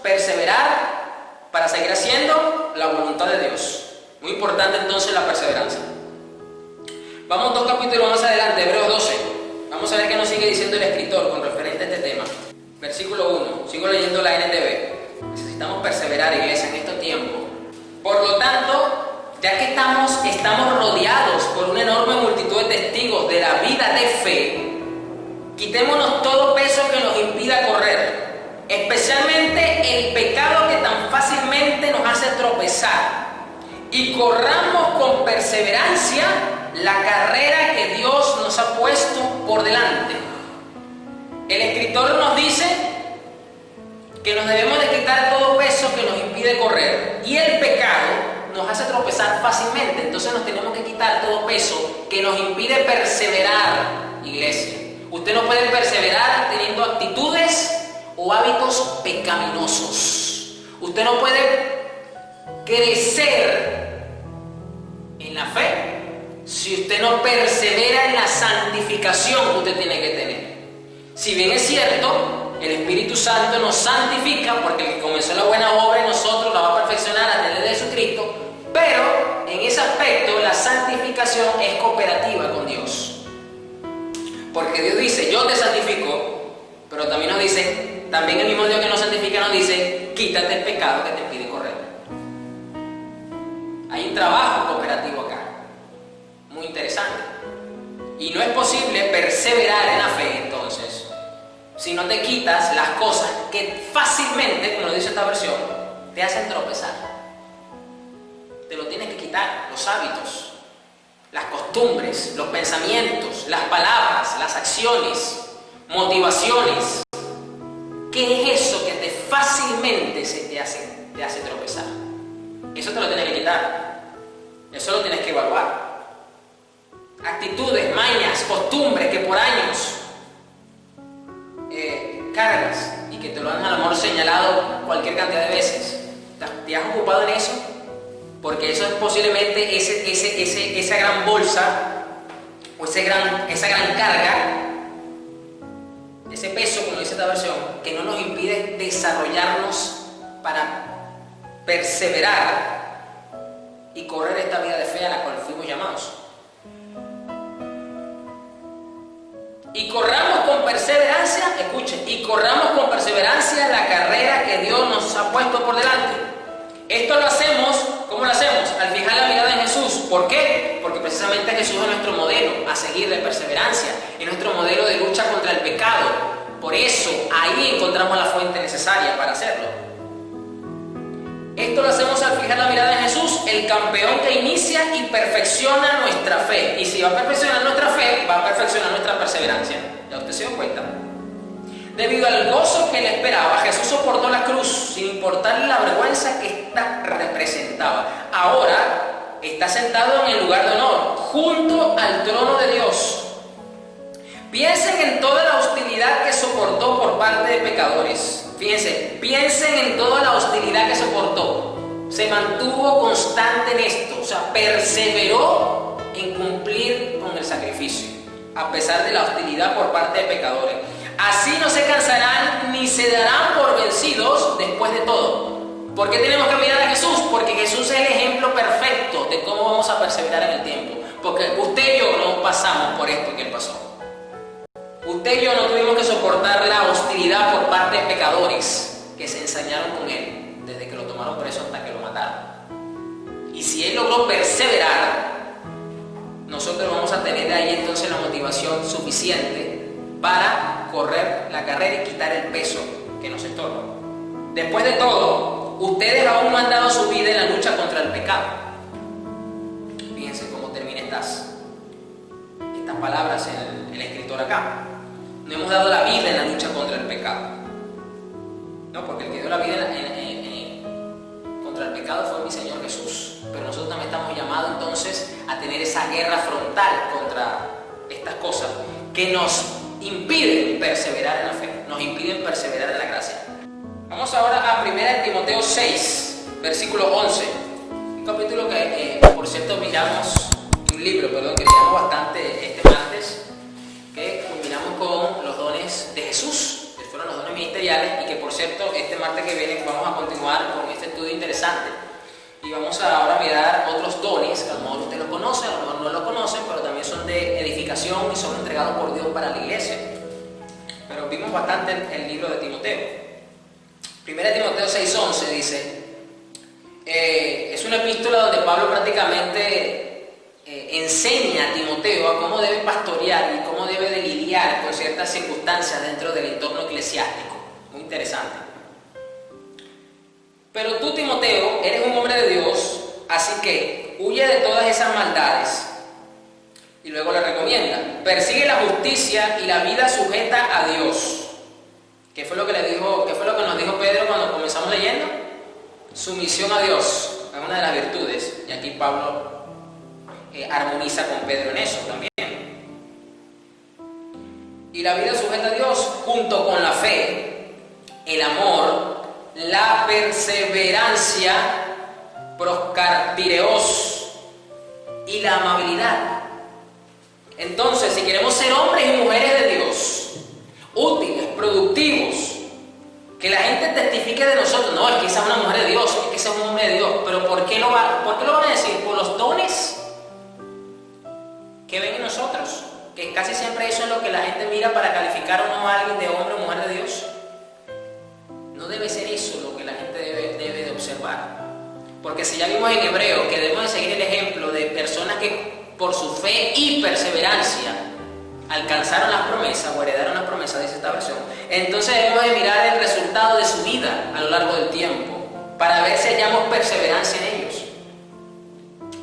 perseverar para seguir haciendo la voluntad de Dios. Muy importante entonces la perseverancia. Vamos 2 capítulos más adelante, Hebreos 12. Vamos a ver qué nos sigue diciendo el escritor con referente a este tema. Versículo 1. Sigo leyendo la NTV. Necesitamos perseverar, iglesia, en estos tiempos. Por lo tanto, ya que estamos rodeados por una enorme multitud de testigos de la vida de fe, quitémonos todo peso que nos impida correr, especialmente el pecado que tan fácilmente nos hace tropezar, y corramos con perseverancia la carrera que Dios nos ha puesto por delante. El escritor nos dice que nos debemos de quitar todo peso que nos impide correr, y el pecado nos hace tropezar fácilmente. Entonces nos tenemos que quitar todo peso que nos impide perseverar, iglesia. Usted no puede perseverar teniendo actitudes o hábitos pecaminosos. Usted no puede crecer en la fe si usted no persevera en la santificación que usted tiene que tener. Si bien es cierto, el Espíritu Santo nos santifica porque el que comenzó la buena obra en nosotros la va a perfeccionar hasta el día de Jesucristo, pero en ese aspecto la santificación es cooperativa con Dios. Porque Dios dice, yo te santifico, pero también nos dice, también el mismo Dios que nos santifica nos dice, quítate el pecado que te impide correr. Hay un trabajo cooperativo acá, muy interesante. Y no es posible perseverar en la fe, entonces, si no te quitas las cosas que fácilmente, como lo dice esta versión, te hacen tropezar. Te lo tienes que quitar, los hábitos, las costumbres, los pensamientos, las palabras, las acciones, motivaciones. ¿Qué es eso que fácilmente te hace tropezar? Eso te lo tienes que quitar. Eso lo tienes que evaluar. Actitudes, mañas, costumbres que por años cargas y que te lo han a lo mejor señalado cualquier cantidad de veces. ¿Te has ocupado en eso? Porque eso es posiblemente esa gran bolsa o esa gran carga, ese peso, como dice esta versión, que no nos impide desarrollarnos para perseverar y correr esta vida de fe a la cual fuimos llamados. Y corramos con perseverancia, escuchen, y corramos con perseverancia la carrera que Dios nos ha puesto por delante. Esto lo hacemos, ¿cómo lo hacemos? Al fijar la mirada en Jesús. ¿Por qué? Porque precisamente Jesús es nuestro modelo a seguir de perseverancia, es nuestro modelo de lucha contra el pecado. Por eso, ahí encontramos la fuente necesaria para hacerlo. Esto lo hacemos al fijar la mirada en Jesús, el campeón que inicia y perfecciona nuestra fe. Y si va a perfeccionar nuestra fe, va a perfeccionar nuestra perseverancia. ¿Ya usted se dio cuenta? Debido al gozo que le esperaba, Jesús soportó la cruz sin importarle la vergüenza que ésta representaba. Ahora está sentado en el lugar de honor, junto al trono de Dios. Piensen en toda la hostilidad que soportó por parte de pecadores. Fíjense, piensen en toda la hostilidad que soportó. Se mantuvo constante en esto, o sea, perseveró en cumplir con el sacrificio, a pesar de la hostilidad por parte de pecadores. Así no se cansarán ni se darán por vencidos después de todo. ¿Por qué tenemos que mirar a Jesús? Porque Jesús es el ejemplo perfecto de cómo vamos a perseverar en el tiempo. Porque usted y yo no pasamos por esto que Él pasó. Usted y yo no tuvimos que soportar la hostilidad por parte de pecadores que se ensañaron con Él desde que lo tomaron preso hasta que lo mataron. Y si Él logró perseverar, nosotros vamos a tener de ahí entonces la motivación suficiente para correr la carrera y quitar el peso que nos estorba. Después de todo, ustedes aún no han dado su vida en la lucha contra el pecado. Fíjense cómo termina estas palabras en el escritor acá. No hemos dado la vida en la lucha contra el pecado. No, porque el que dio la vida contra el pecado fue mi Señor Jesús. Pero nosotros también estamos llamados entonces a tener esa guerra frontal contra estas cosas que nos impiden perseverar en la fe, nos impiden perseverar en la gracia. Vamos ahora a 1 Timoteo 6, versículo 11. Un capítulo que por cierto miramos, un libro, perdón, que miramos bastante viernes que culminamos con los dones de Jesús, que fueron los dones ministeriales, y que por cierto este martes que viene vamos a continuar con este estudio interesante y vamos a ahora mirar otros dones que a lo mejor usted los conoce, a lo mejor no los conocen, pero también son de edificación y son entregados por Dios para la iglesia. Pero vimos bastante el libro de Timoteo. 1 Timoteo 6:11 dice, es una epístola donde Pablo prácticamente enseña a Timoteo a cómo debe pastorear y cómo debe de lidiar con ciertas circunstancias dentro del entorno eclesiástico. Muy interesante. Pero tú, Timoteo, eres un hombre de Dios, así que huye de todas esas maldades. Y luego le recomienda, persigue la justicia y la vida sujeta a Dios. ¿Qué fue lo que nos dijo Pedro cuando comenzamos leyendo? Sumisión a Dios es una de las virtudes, y aquí Pablo armoniza con Pedro en eso también. Y la vida sujeta a Dios junto con la fe, el amor, la perseverancia, proscarpireos y la amabilidad. Entonces, si queremos ser hombres y mujeres de Dios, útiles, productivos, que la gente testifique de nosotros, no, es que esa es una mujer de Dios, es que ese es un hombre de Dios, pero ¿por qué lo van a decir? Por los dones que ven en nosotros, que casi siempre eso es lo que la gente mira para calificar o no a alguien de hombre o mujer de Dios. No debe ser eso lo que la gente debe de observar, porque si ya vimos en Hebreo que debemos de seguir el ejemplo de personas que por su fe y perseverancia alcanzaron las promesas o heredaron las promesas, dice esta versión, entonces debemos de mirar el resultado de su vida a lo largo del tiempo para ver si hallamos perseverancia en ellos,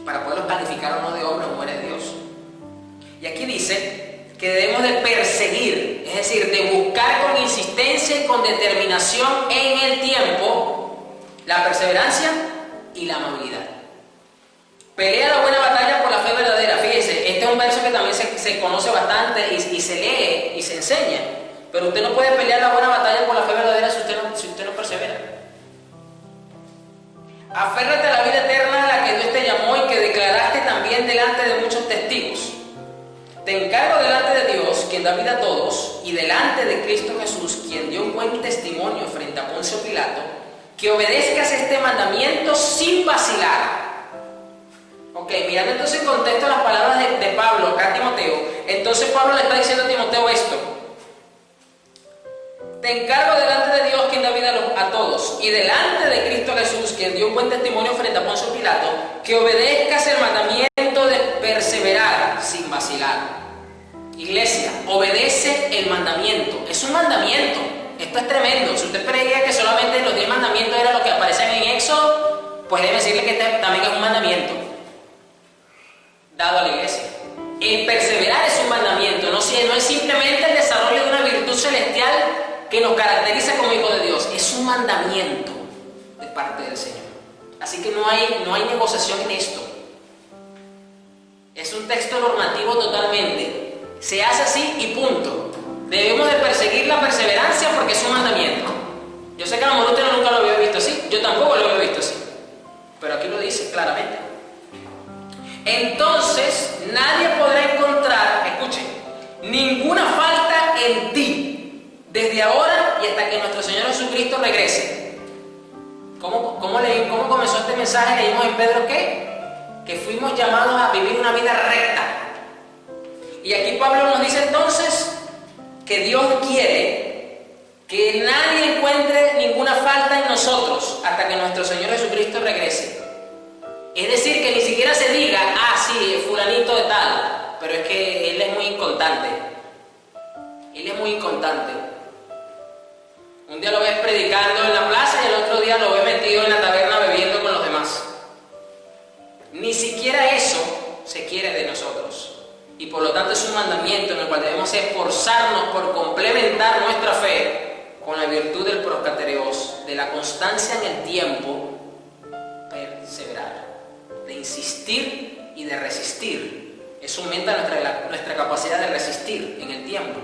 para poderlos calificar o no de hombres o mujeres de Dios. Y aquí dice que debemos de perseguir, es decir, de buscar con insistencia y con determinación en el tiempo la perseverancia y la amabilidad. Pelea la buena batalla por la fe verdadera. Fíjese, este es un verso que también se conoce bastante y se lee y se enseña. Pero usted no puede pelear la buena batalla por la fe verdadera si usted no persevera. Aférrate a la vida eterna a la que Dios te llamó y que declaraste también delante de muchos testigos. Te encargo delante de Dios, quien da vida a todos, y delante de Cristo Jesús, quien dio un buen testimonio frente a Poncio Pilato, que obedezcas este mandamiento sin vacilar. Ok, mirando entonces en contexto las palabras de Pablo acá a Timoteo, entonces Pablo le está diciendo a Timoteo esto: te encargo delante de Dios, quien da vida a todos, y delante de Cristo Jesús, quien dio un buen testimonio frente a Poncio Pilato, que obedezcas el mandamiento de perseverar sin vacilar. Iglesia, obedece el mandamiento. Es un mandamiento. Esto es tremendo. Si usted creía que solamente los 10 mandamientos eran los que aparecen en Éxodo, pues debe decirle que este también es un mandamiento dado a la iglesia. El perseverar es un mandamiento, no es simplemente el desarrollo de una virtud celestial que nos caracteriza como hijos de Dios. Es un mandamiento de parte del Señor. Así que no hay negociación en esto. Es un texto normativo totalmente. Se hace así y punto. Debemos de perseguir la perseverancia porque es un mandamiento. Yo sé que a lo mejor usted nunca lo había visto así, yo tampoco lo había visto así, pero aquí lo dice claramente. Entonces nadie podrá encontrar, escuchen, ninguna falta en ti desde ahora y hasta que nuestro Señor Jesucristo regrese. ¿Cómo comenzó este mensaje? Leímos en Pedro que fuimos llamados a vivir una vida recta. Y aquí Pablo nos dice entonces que Dios quiere que nadie encuentre ninguna falta en nosotros hasta que nuestro Señor Jesucristo regrese. Es decir, que ni siquiera se diga, sí, fulanito de tal, pero es que él es muy inconstante. Él es muy inconstante. Un día lo ves predicando en la plaza y el otro día lo ves metido en la taberna bebiendo con los demás. Ni siquiera eso se quiere de nosotros. Y por lo tanto es un mandamiento en el cual debemos esforzarnos por complementar nuestra fe con la virtud del proscatereos, de la constancia en el tiempo, perseverar, de insistir y de resistir. Eso aumenta nuestra capacidad de resistir en el tiempo.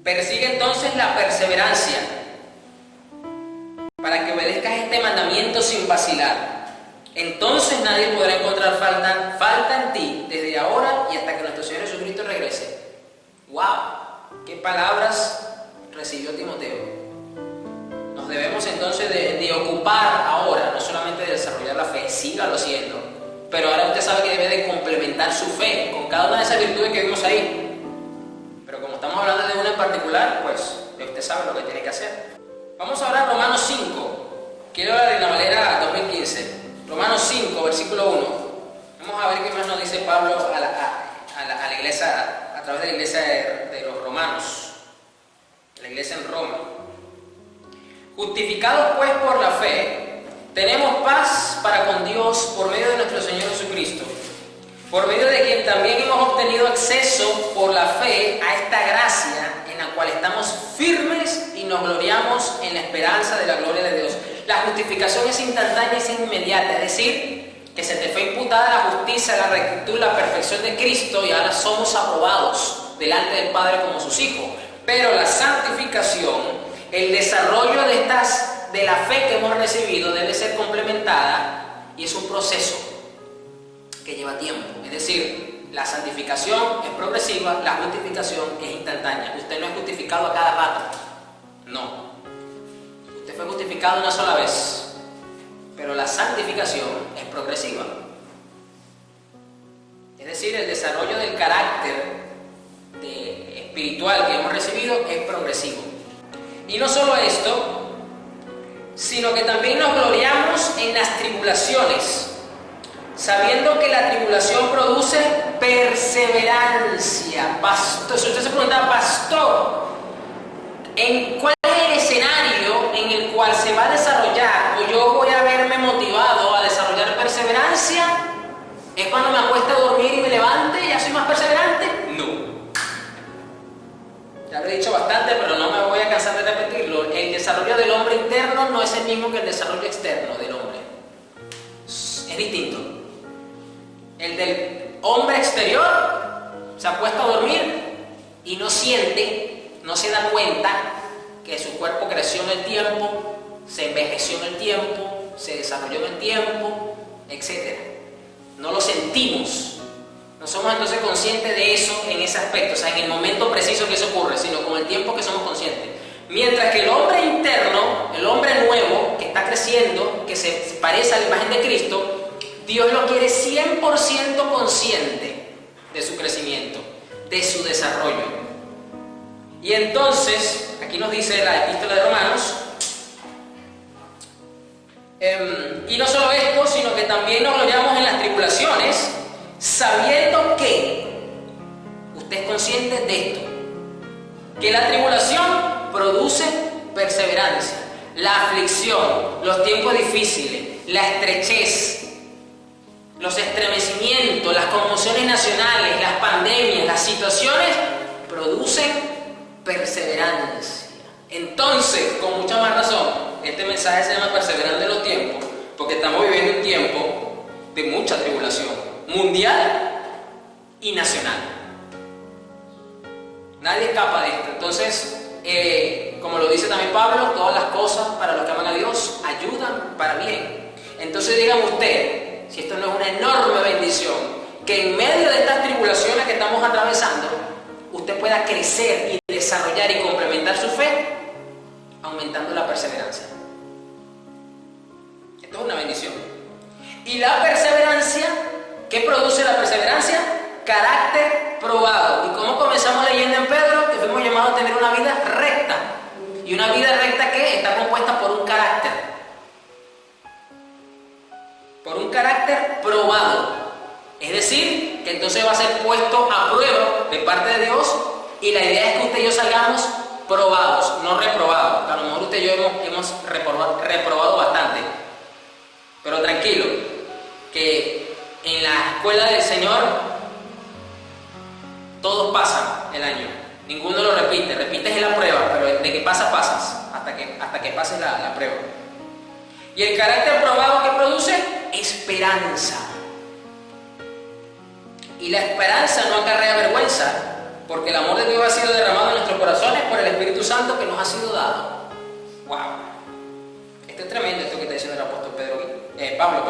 Persigue entonces la perseverancia para que obedezcas este mandamiento sin vacilar. Entonces nadie podrá encontrar falta en ti desde ahora y hasta que nuestro Señor Jesucristo regrese. ¡Wow! ¿Qué palabras recibió Timoteo? Nos debemos entonces de ocupar ahora, no solamente de desarrollar la fe, sígalo haciendo, pero ahora usted sabe que debe de complementar su fe con cada una de esas virtudes que vimos ahí. Pero como estamos hablando de una en particular, pues usted sabe lo que tiene que hacer. Vamos a hablar Romanos 5. Quiero hablar en la Valera 2015. Romanos 5, versículo 1. Vamos a ver qué más nos dice Pablo a la iglesia, a través de la iglesia de los romanos, la iglesia en Roma. Justificados pues por la fe, tenemos paz para con Dios por medio de nuestro Señor Jesucristo, por medio de quien también hemos obtenido acceso por la fe a esta gracia en la cual estamos firmes y nos gloriamos en la esperanza de la gloria de Dios. La justificación es instantánea y es inmediata, es decir, que se te fue imputada la justicia, la rectitud, la perfección de Cristo y ahora somos aprobados delante del Padre como sus hijos. Pero la santificación, el desarrollo de la fe que hemos recibido debe ser complementada y es un proceso que lleva tiempo. Es decir, la santificación es progresiva, la justificación es instantánea. Usted no es justificado a cada rato, no. Usted fue justificado una sola vez, pero la santificación es progresiva. Es decir, el desarrollo del carácter espiritual que hemos recibido es progresivo. Y no solo esto, sino que también nos gloriamos en las tribulaciones, sabiendo que la tribulación produce perseverancia. Pastor, si usted se pregunta, pastor, ¿en cuál es el escenario en el cual se va a desarrollar o yo voy a verme motivado a desarrollar perseverancia? ¿Es cuando me acuesto a dormir y me levante y ya soy más perseverante? No. Ya lo he dicho bastante, pero no me voy a cansar de repetirlo. El desarrollo del hombre interno no es el mismo que el desarrollo externo del hombre. Es distinto. El del hombre exterior se acuesta a dormir y no siente, no se da cuenta que su cuerpo creció en el tiempo, se envejeció en el tiempo, se desarrolló en el tiempo, etc. No lo sentimos. No somos entonces conscientes de eso en ese aspecto, o sea, en el momento preciso que eso ocurre, sino con el tiempo que somos conscientes. Mientras que el hombre interno, el hombre nuevo, que está creciendo, que se parece a la imagen de Cristo, Dios lo quiere 100% consciente de su crecimiento, de su desarrollo. Y entonces, aquí nos dice la epístola de Romanos, y no solo esto, sino que también nos gloriamos en las tribulaciones, sabiendo que, usted es consciente de esto, que la tribulación produce perseverancia, la aflicción, los tiempos difíciles, la estrechez, los estremecimientos, las conmociones nacionales, las pandemias, las situaciones producen perseverancia. Entonces, con mucha más razón, este mensaje se llama Perseverando en los tiempos, porque estamos viviendo un tiempo de mucha tribulación mundial y nacional. Nadie escapa de esto. Entonces, como lo dice también Pablo, todas las cosas para los que aman a Dios ayudan para bien. Entonces dígame usted, si esto no es una enorme bendición, que en medio de estas tribulaciones que estamos atravesando, usted pueda crecer y desarrollar y complementar su fe, aumentando la perseverancia. Esto es una bendición. Y la perseverancia, ¿qué produce la perseverancia? Carácter probado. ¿Y cómo comenzamos leyendo en Pedro? Que fuimos llamados a tener una vida recta. Y una vida recta que está compuesta por un carácter. Por un carácter probado. Es decir, que entonces va a ser puesto a prueba de parte de Dios. Y la idea es que usted y yo salgamos probados, no reprobados. A lo mejor usted y yo hemos reprobado bastante. Pero tranquilo, que en la escuela del Señor todos pasan el año, ninguno lo repite, repites en la prueba, pero de que pasas, hasta que pases la prueba. Y el carácter probado que produce, esperanza. Y la esperanza no acarrea vergüenza, porque el amor de Dios ha sido derramado en nuestros corazones por el Espíritu Santo que nos ha sido dado. ¡Wow! Esto es tremendo, esto que está diciendo el apóstol Pablo.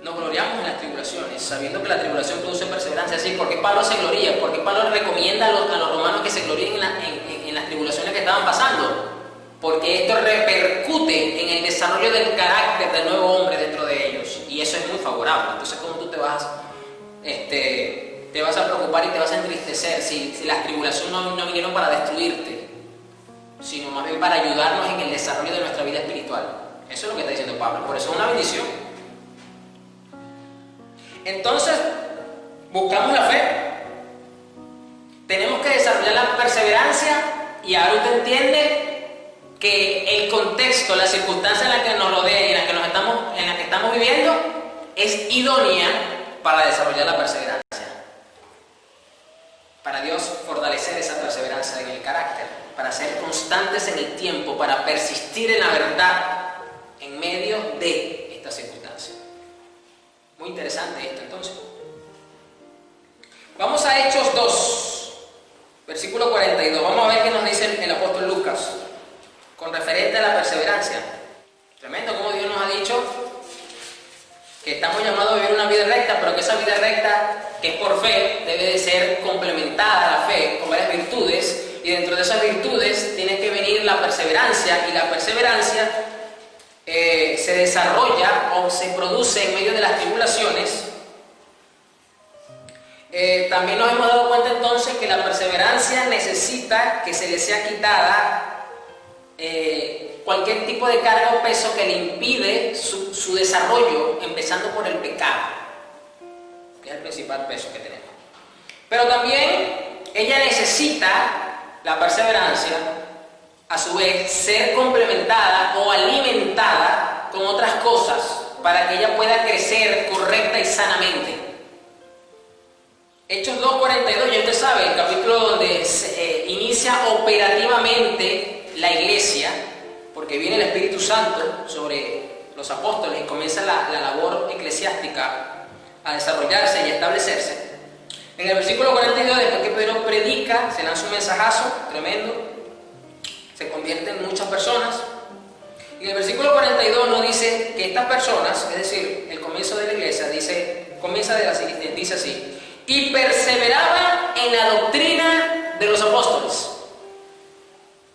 nos gloriamos en las tribulaciones, sabiendo que la tribulación produce perseverancia. Así, ¿por qué Pablo se gloría? ¿Por qué Pablo recomienda a los romanos que se gloríen en las tribulaciones que estaban pasando? Porque esto repercute en el desarrollo del carácter del nuevo hombre dentro de ellos, y eso es muy favorable. Entonces, ¿cómo tú te vas a preocupar y te vas a entristecer si las tribulaciones no vinieron para destruirte, sino más bien para ayudarnos en el desarrollo de nuestra vida espiritual? Eso es lo que está diciendo Pablo. Por eso es una bendición. Entonces, buscamos la fe, tenemos que desarrollar la perseverancia, y ahora usted entiende que el contexto, la circunstancia en la que nos rodea y en la que estamos viviendo es idónea para desarrollar la perseverancia, para Dios fortalecer esa perseverancia en el carácter, para ser constantes en el tiempo, para persistir en la verdad en medio de esta circunstancia. Muy interesante esto. Entonces, vamos a Hechos 2, versículo 42. Vamos a ver qué nos dice el apóstol Lucas con referente a la perseverancia. Tremendo como Dios nos ha dicho que estamos llamados a vivir una vida recta, pero que esa vida recta, que es por fe, debe de ser complementada a la fe con varias virtudes, y dentro de esas virtudes tiene que venir la perseverancia, y la perseverancia se desarrolla o se produce en medio de las tribulaciones. También nos hemos dado cuenta entonces que la perseverancia necesita que se le sea quitada cualquier tipo de carga o peso que le impide su desarrollo, empezando por el pecado, que es el principal peso que tenemos. Pero también ella necesita, la perseverancia, a su vez, ser complementada o alimentada con otras cosas para que ella pueda crecer correcta y sanamente. Hechos 2:42, ya usted sabe, el capítulo donde se inicia operativamente la iglesia, porque viene el Espíritu Santo sobre los apóstoles y comienza la labor eclesiástica a desarrollarse y a establecerse. En el versículo 42, después que Pedro predica, se lanza un mensajazo tremendo, se convierten muchas personas. Y en el versículo 42 nos dice que estas personas, es decir, el comienzo de la iglesia, dice así: y perseveraban en la doctrina de los apóstoles.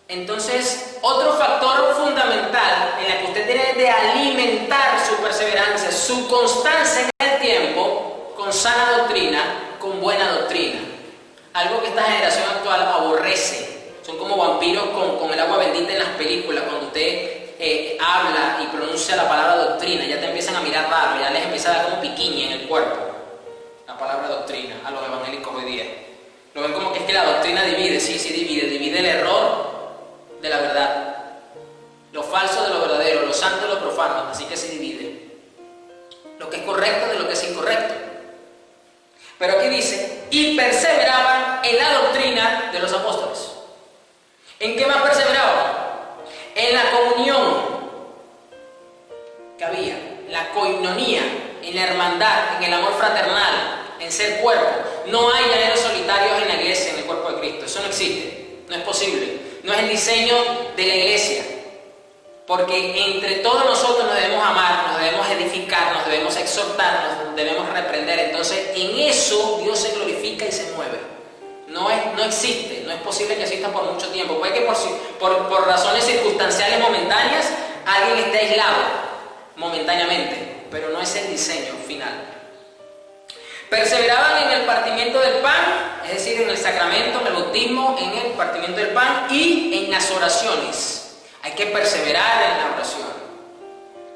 Entonces, otro factor fundamental en el que usted tiene de alimentar su perseverancia, su constancia en el tiempo, con sana doctrina, con buena doctrina. Algo que esta generación actual aborrece. Son como vampiros con el agua bendita en las películas. Cuando usted habla y pronuncia la palabra doctrina, ya te empiezan a mirar raro, ya les empieza a dar como piquiña en el cuerpo la palabra doctrina a los evangélicos hoy día. Lo ven como que es que la doctrina divide. Sí, divide el error de la verdad, lo falso de lo verdadero, lo santo de lo profano. Así que se divide lo que es correcto de lo que es incorrecto. Pero aquí dice: y perseveraban en la doctrina de los apóstoles. ¿En qué más perseveraban? En la comunión que había, la coinonía, en la hermandad, en el amor fraternal, en ser cuerpo. No hay llaneros solitarios en la iglesia, en el cuerpo de Cristo. Eso no existe, no es posible. No es el diseño de la iglesia, porque entre todos nosotros nos debemos amar, nos debemos edificar, nos debemos exhortar, nos debemos reprender. Entonces, en eso Dios se glorifica y se mueve. No existe, no es posible que exista por mucho tiempo. Puede que por razones circunstanciales momentáneas alguien esté aislado momentáneamente, pero no es el diseño final. Perseveraban en el partimiento del pan, es decir, en el sacramento, en el bautismo, en el partimiento del pan y en las oraciones. Hay que perseverar en la oración,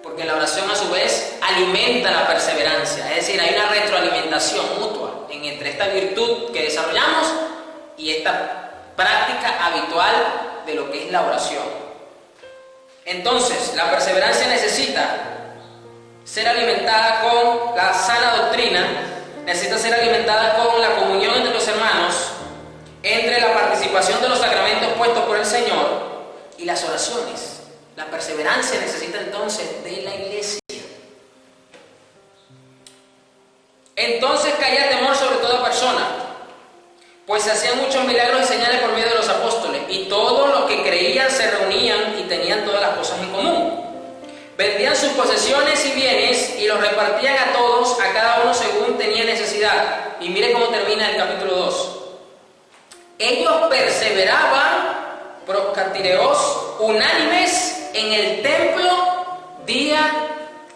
porque la oración a su vez alimenta la perseverancia, es decir, hay una retroalimentación mutua entre esta virtud que desarrollamos y esta práctica habitual de lo que es la oración. Entonces, la perseverancia necesita ser alimentada con la sana doctrina, necesita ser alimentada con la comunión entre los hermanos, entre la participación de los sacramentos puestos por el Señor y las oraciones. La perseverancia necesita entonces de la iglesia. Entonces caía temor sobre toda persona, pues se hacían muchos milagros y señales por medio de los apóstoles, y todos los que creían se reunían y tenían todas las cosas en común. Vendían sus posesiones y bienes y los repartían a todos, a cada uno según tenía necesidad. Y mire cómo termina el capítulo 2. Ellos perseveraban, proscatireos, unánimes en el templo día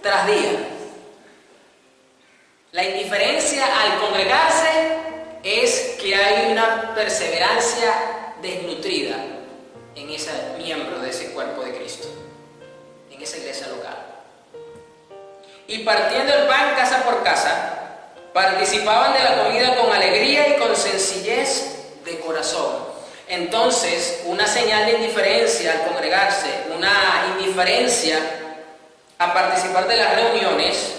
tras día. La indiferencia al congregarse es que hay una perseverancia desnutrida en ese miembro de ese cuerpo de Cristo, en esa iglesia local. Y partiendo el pan casa por casa, participaban de la comida con alegría y con sencillez de corazón. Entonces, una señal de indiferencia al congregarse, una indiferencia a participar de las reuniones,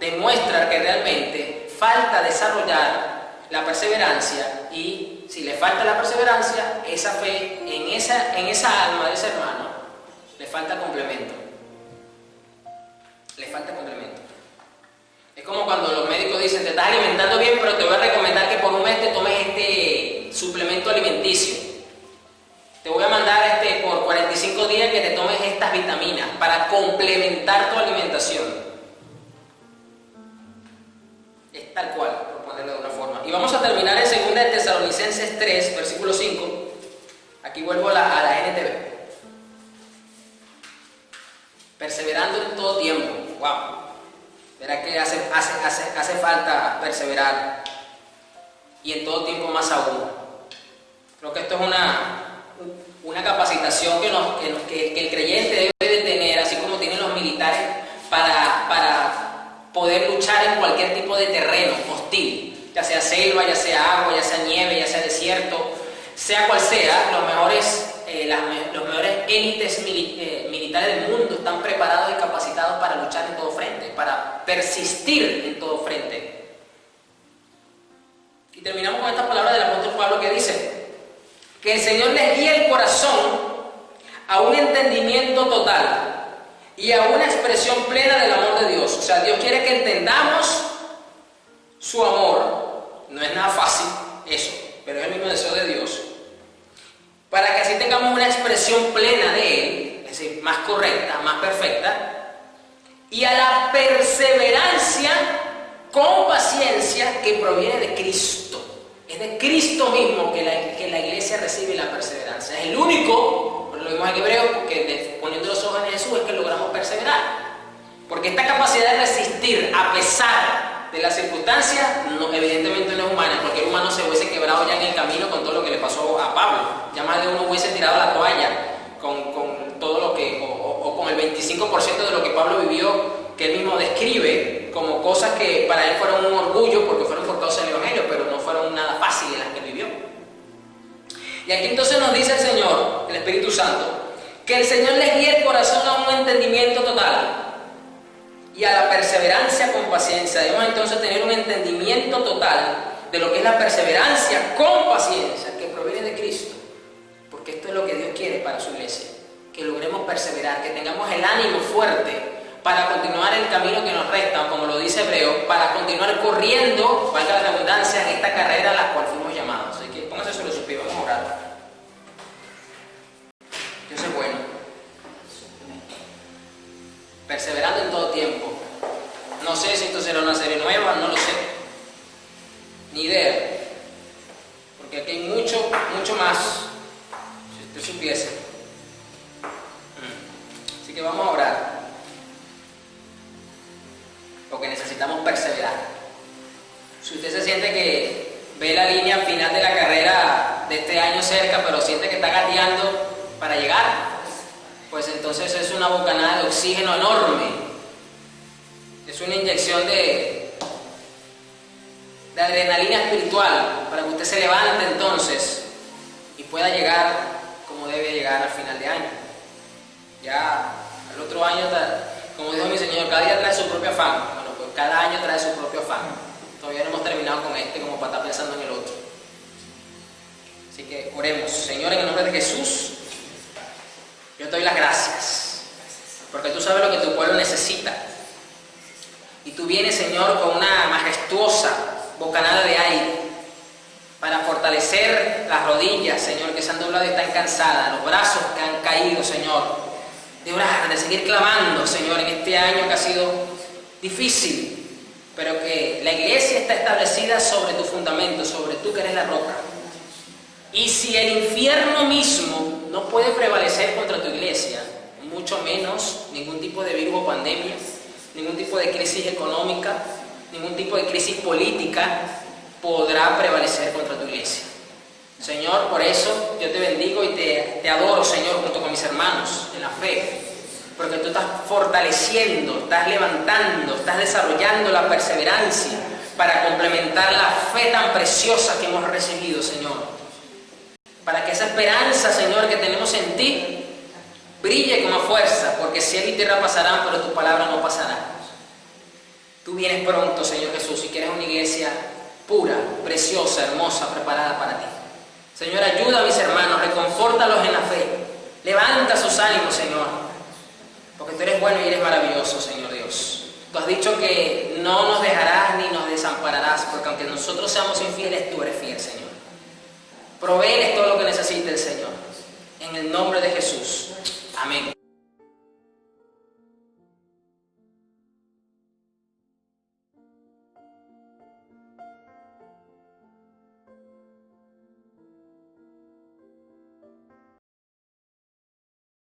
demuestra que realmente falta desarrollar la perseverancia, y si le falta la perseverancia, esa fe en esa alma de ese hermano, le falta complemento. Le falta complemento. Es como cuando los médicos dicen, te estás alimentando bien, pero te voy a recomendar que por un mes te tomes este suplemento alimenticio. Te voy a mandar por 45 días que te tomes estas vitaminas para complementar tu alimentación. Es tal cual, por ponerlo de una forma. Y vamos a terminar en 2 de Tesalonicenses 3, versículo 5. Aquí vuelvo a la NTV. Perseverando en todo tiempo. Wow. Verá que hace falta perseverar. Y en todo tiempo más aún. Creo que esto es una capacitación que el creyente debe de tener, así como tienen los militares, para poder luchar en cualquier tipo de terreno hostil, ya sea selva, ya sea agua, ya sea nieve, ya sea desierto, sea cual sea. Los mejores élites militares del mundo están preparados y capacitados para luchar en todo frente, para persistir en todo frente. Y terminamos con esta palabra del apóstol Pablo que dice que el Señor les guíe el corazón a un entendimiento total y a una expresión plena del amor de Dios. O sea, Dios quiere que entendamos su amor. No es nada fácil eso, pero es el mismo deseo de Dios. Para que así tengamos una expresión plena de Él, es decir, más correcta, más perfecta, y a la perseverancia con paciencia que proviene de Cristo. Es de Cristo mismo que la iglesia recibe la perseverancia. Es el único, lo vimos en Hebreo, que poniendo los ojos en Jesús es que logramos perseverar. Porque esta capacidad de resistir a pesar de las circunstancias, evidentemente no es humana. Cualquier humano se hubiese quebrado ya en el camino con todo lo que le pasó a Pablo. Ya más de uno hubiese tirado la toalla con todo lo que, o con el 25% de lo que Pablo vivió, que él mismo describe como cosas que para él fueron un orgullo porque fueron por causa del Evangelio, pero no fueron nada fáciles las que él vivió. Y aquí entonces nos dice el Señor, el Espíritu Santo, que el Señor les guíe el corazón a un entendimiento total y a la perseverancia con paciencia. Debemos entonces tener un entendimiento total de lo que es la perseverancia con paciencia que proviene de Cristo, porque esto es lo que Dios quiere para su iglesia, que logremos perseverar, que tengamos el ánimo fuerte para continuar el camino que nos resta, como lo dice Hebreo, para continuar corriendo, valga la redundancia, en esta carrera a la cual fuimos llamados. Así que pónganse sobre sus pies, vamos a orar. Dios es bueno. Perseverando en todo tiempo. No sé si esto será una serie nueva, no lo sé. Ni idea. Porque aquí hay mucho más. Si usted supiese. Así que vamos a orar. Porque necesitamos perseverar. Si usted se siente que ve la línea final de la carrera de este año cerca, pero siente que está gateando para llegar, pues entonces es una bocanada de oxígeno enorme. Es una inyección de adrenalina espiritual para que usted se levante entonces y pueda llegar como debe llegar al final de año. Ya al otro año, como dijo mi Señor, cada día trae su propio afán. Bueno, pues cada año trae su propio afán. Todavía no hemos terminado con este como para estar pensando en el otro. Así que oremos. Señor, en el nombre de Jesús, yo te doy las gracias, porque tú sabes lo que tu pueblo necesita. Y tú vienes, Señor, con una majestuosa bocanada de aire para fortalecer las rodillas, Señor, que se han doblado y están cansadas, los brazos que han caído, Señor, de orar, de seguir clamando, Señor, en este año que ha sido difícil, pero que la iglesia está establecida sobre tu fundamento, sobre tú que eres la roca. Y si el infierno mismo no puede prevalecer contra tu iglesia, mucho menos ningún tipo de virus o pandemia, ningún tipo de crisis económica, ningún tipo de crisis política podrá prevalecer contra tu iglesia. Señor, por eso yo te bendigo y te adoro, Señor, junto con mis hermanos en la fe, porque tú estás fortaleciendo, estás levantando, estás desarrollando la perseverancia para complementar la fe tan preciosa que hemos recibido, Señor. Para que esa esperanza, Señor, que tenemos en ti, brille con más fuerza, porque cielo y tierra pasarán, pero tu palabra no pasará. Tú vienes pronto, Señor Jesús, y quieres una iglesia pura, preciosa, hermosa, preparada para ti. Señor, ayuda a mis hermanos, reconfórtalos en la fe, levanta sus ánimos, Señor, porque tú eres bueno y eres maravilloso, Señor Dios. Tú has dicho que no nos dejarás ni nos desampararás, porque aunque nosotros seamos infieles, tú eres fiel, Señor. Provéeles todo lo que necesite el Señor, en el nombre de Jesús. Amén.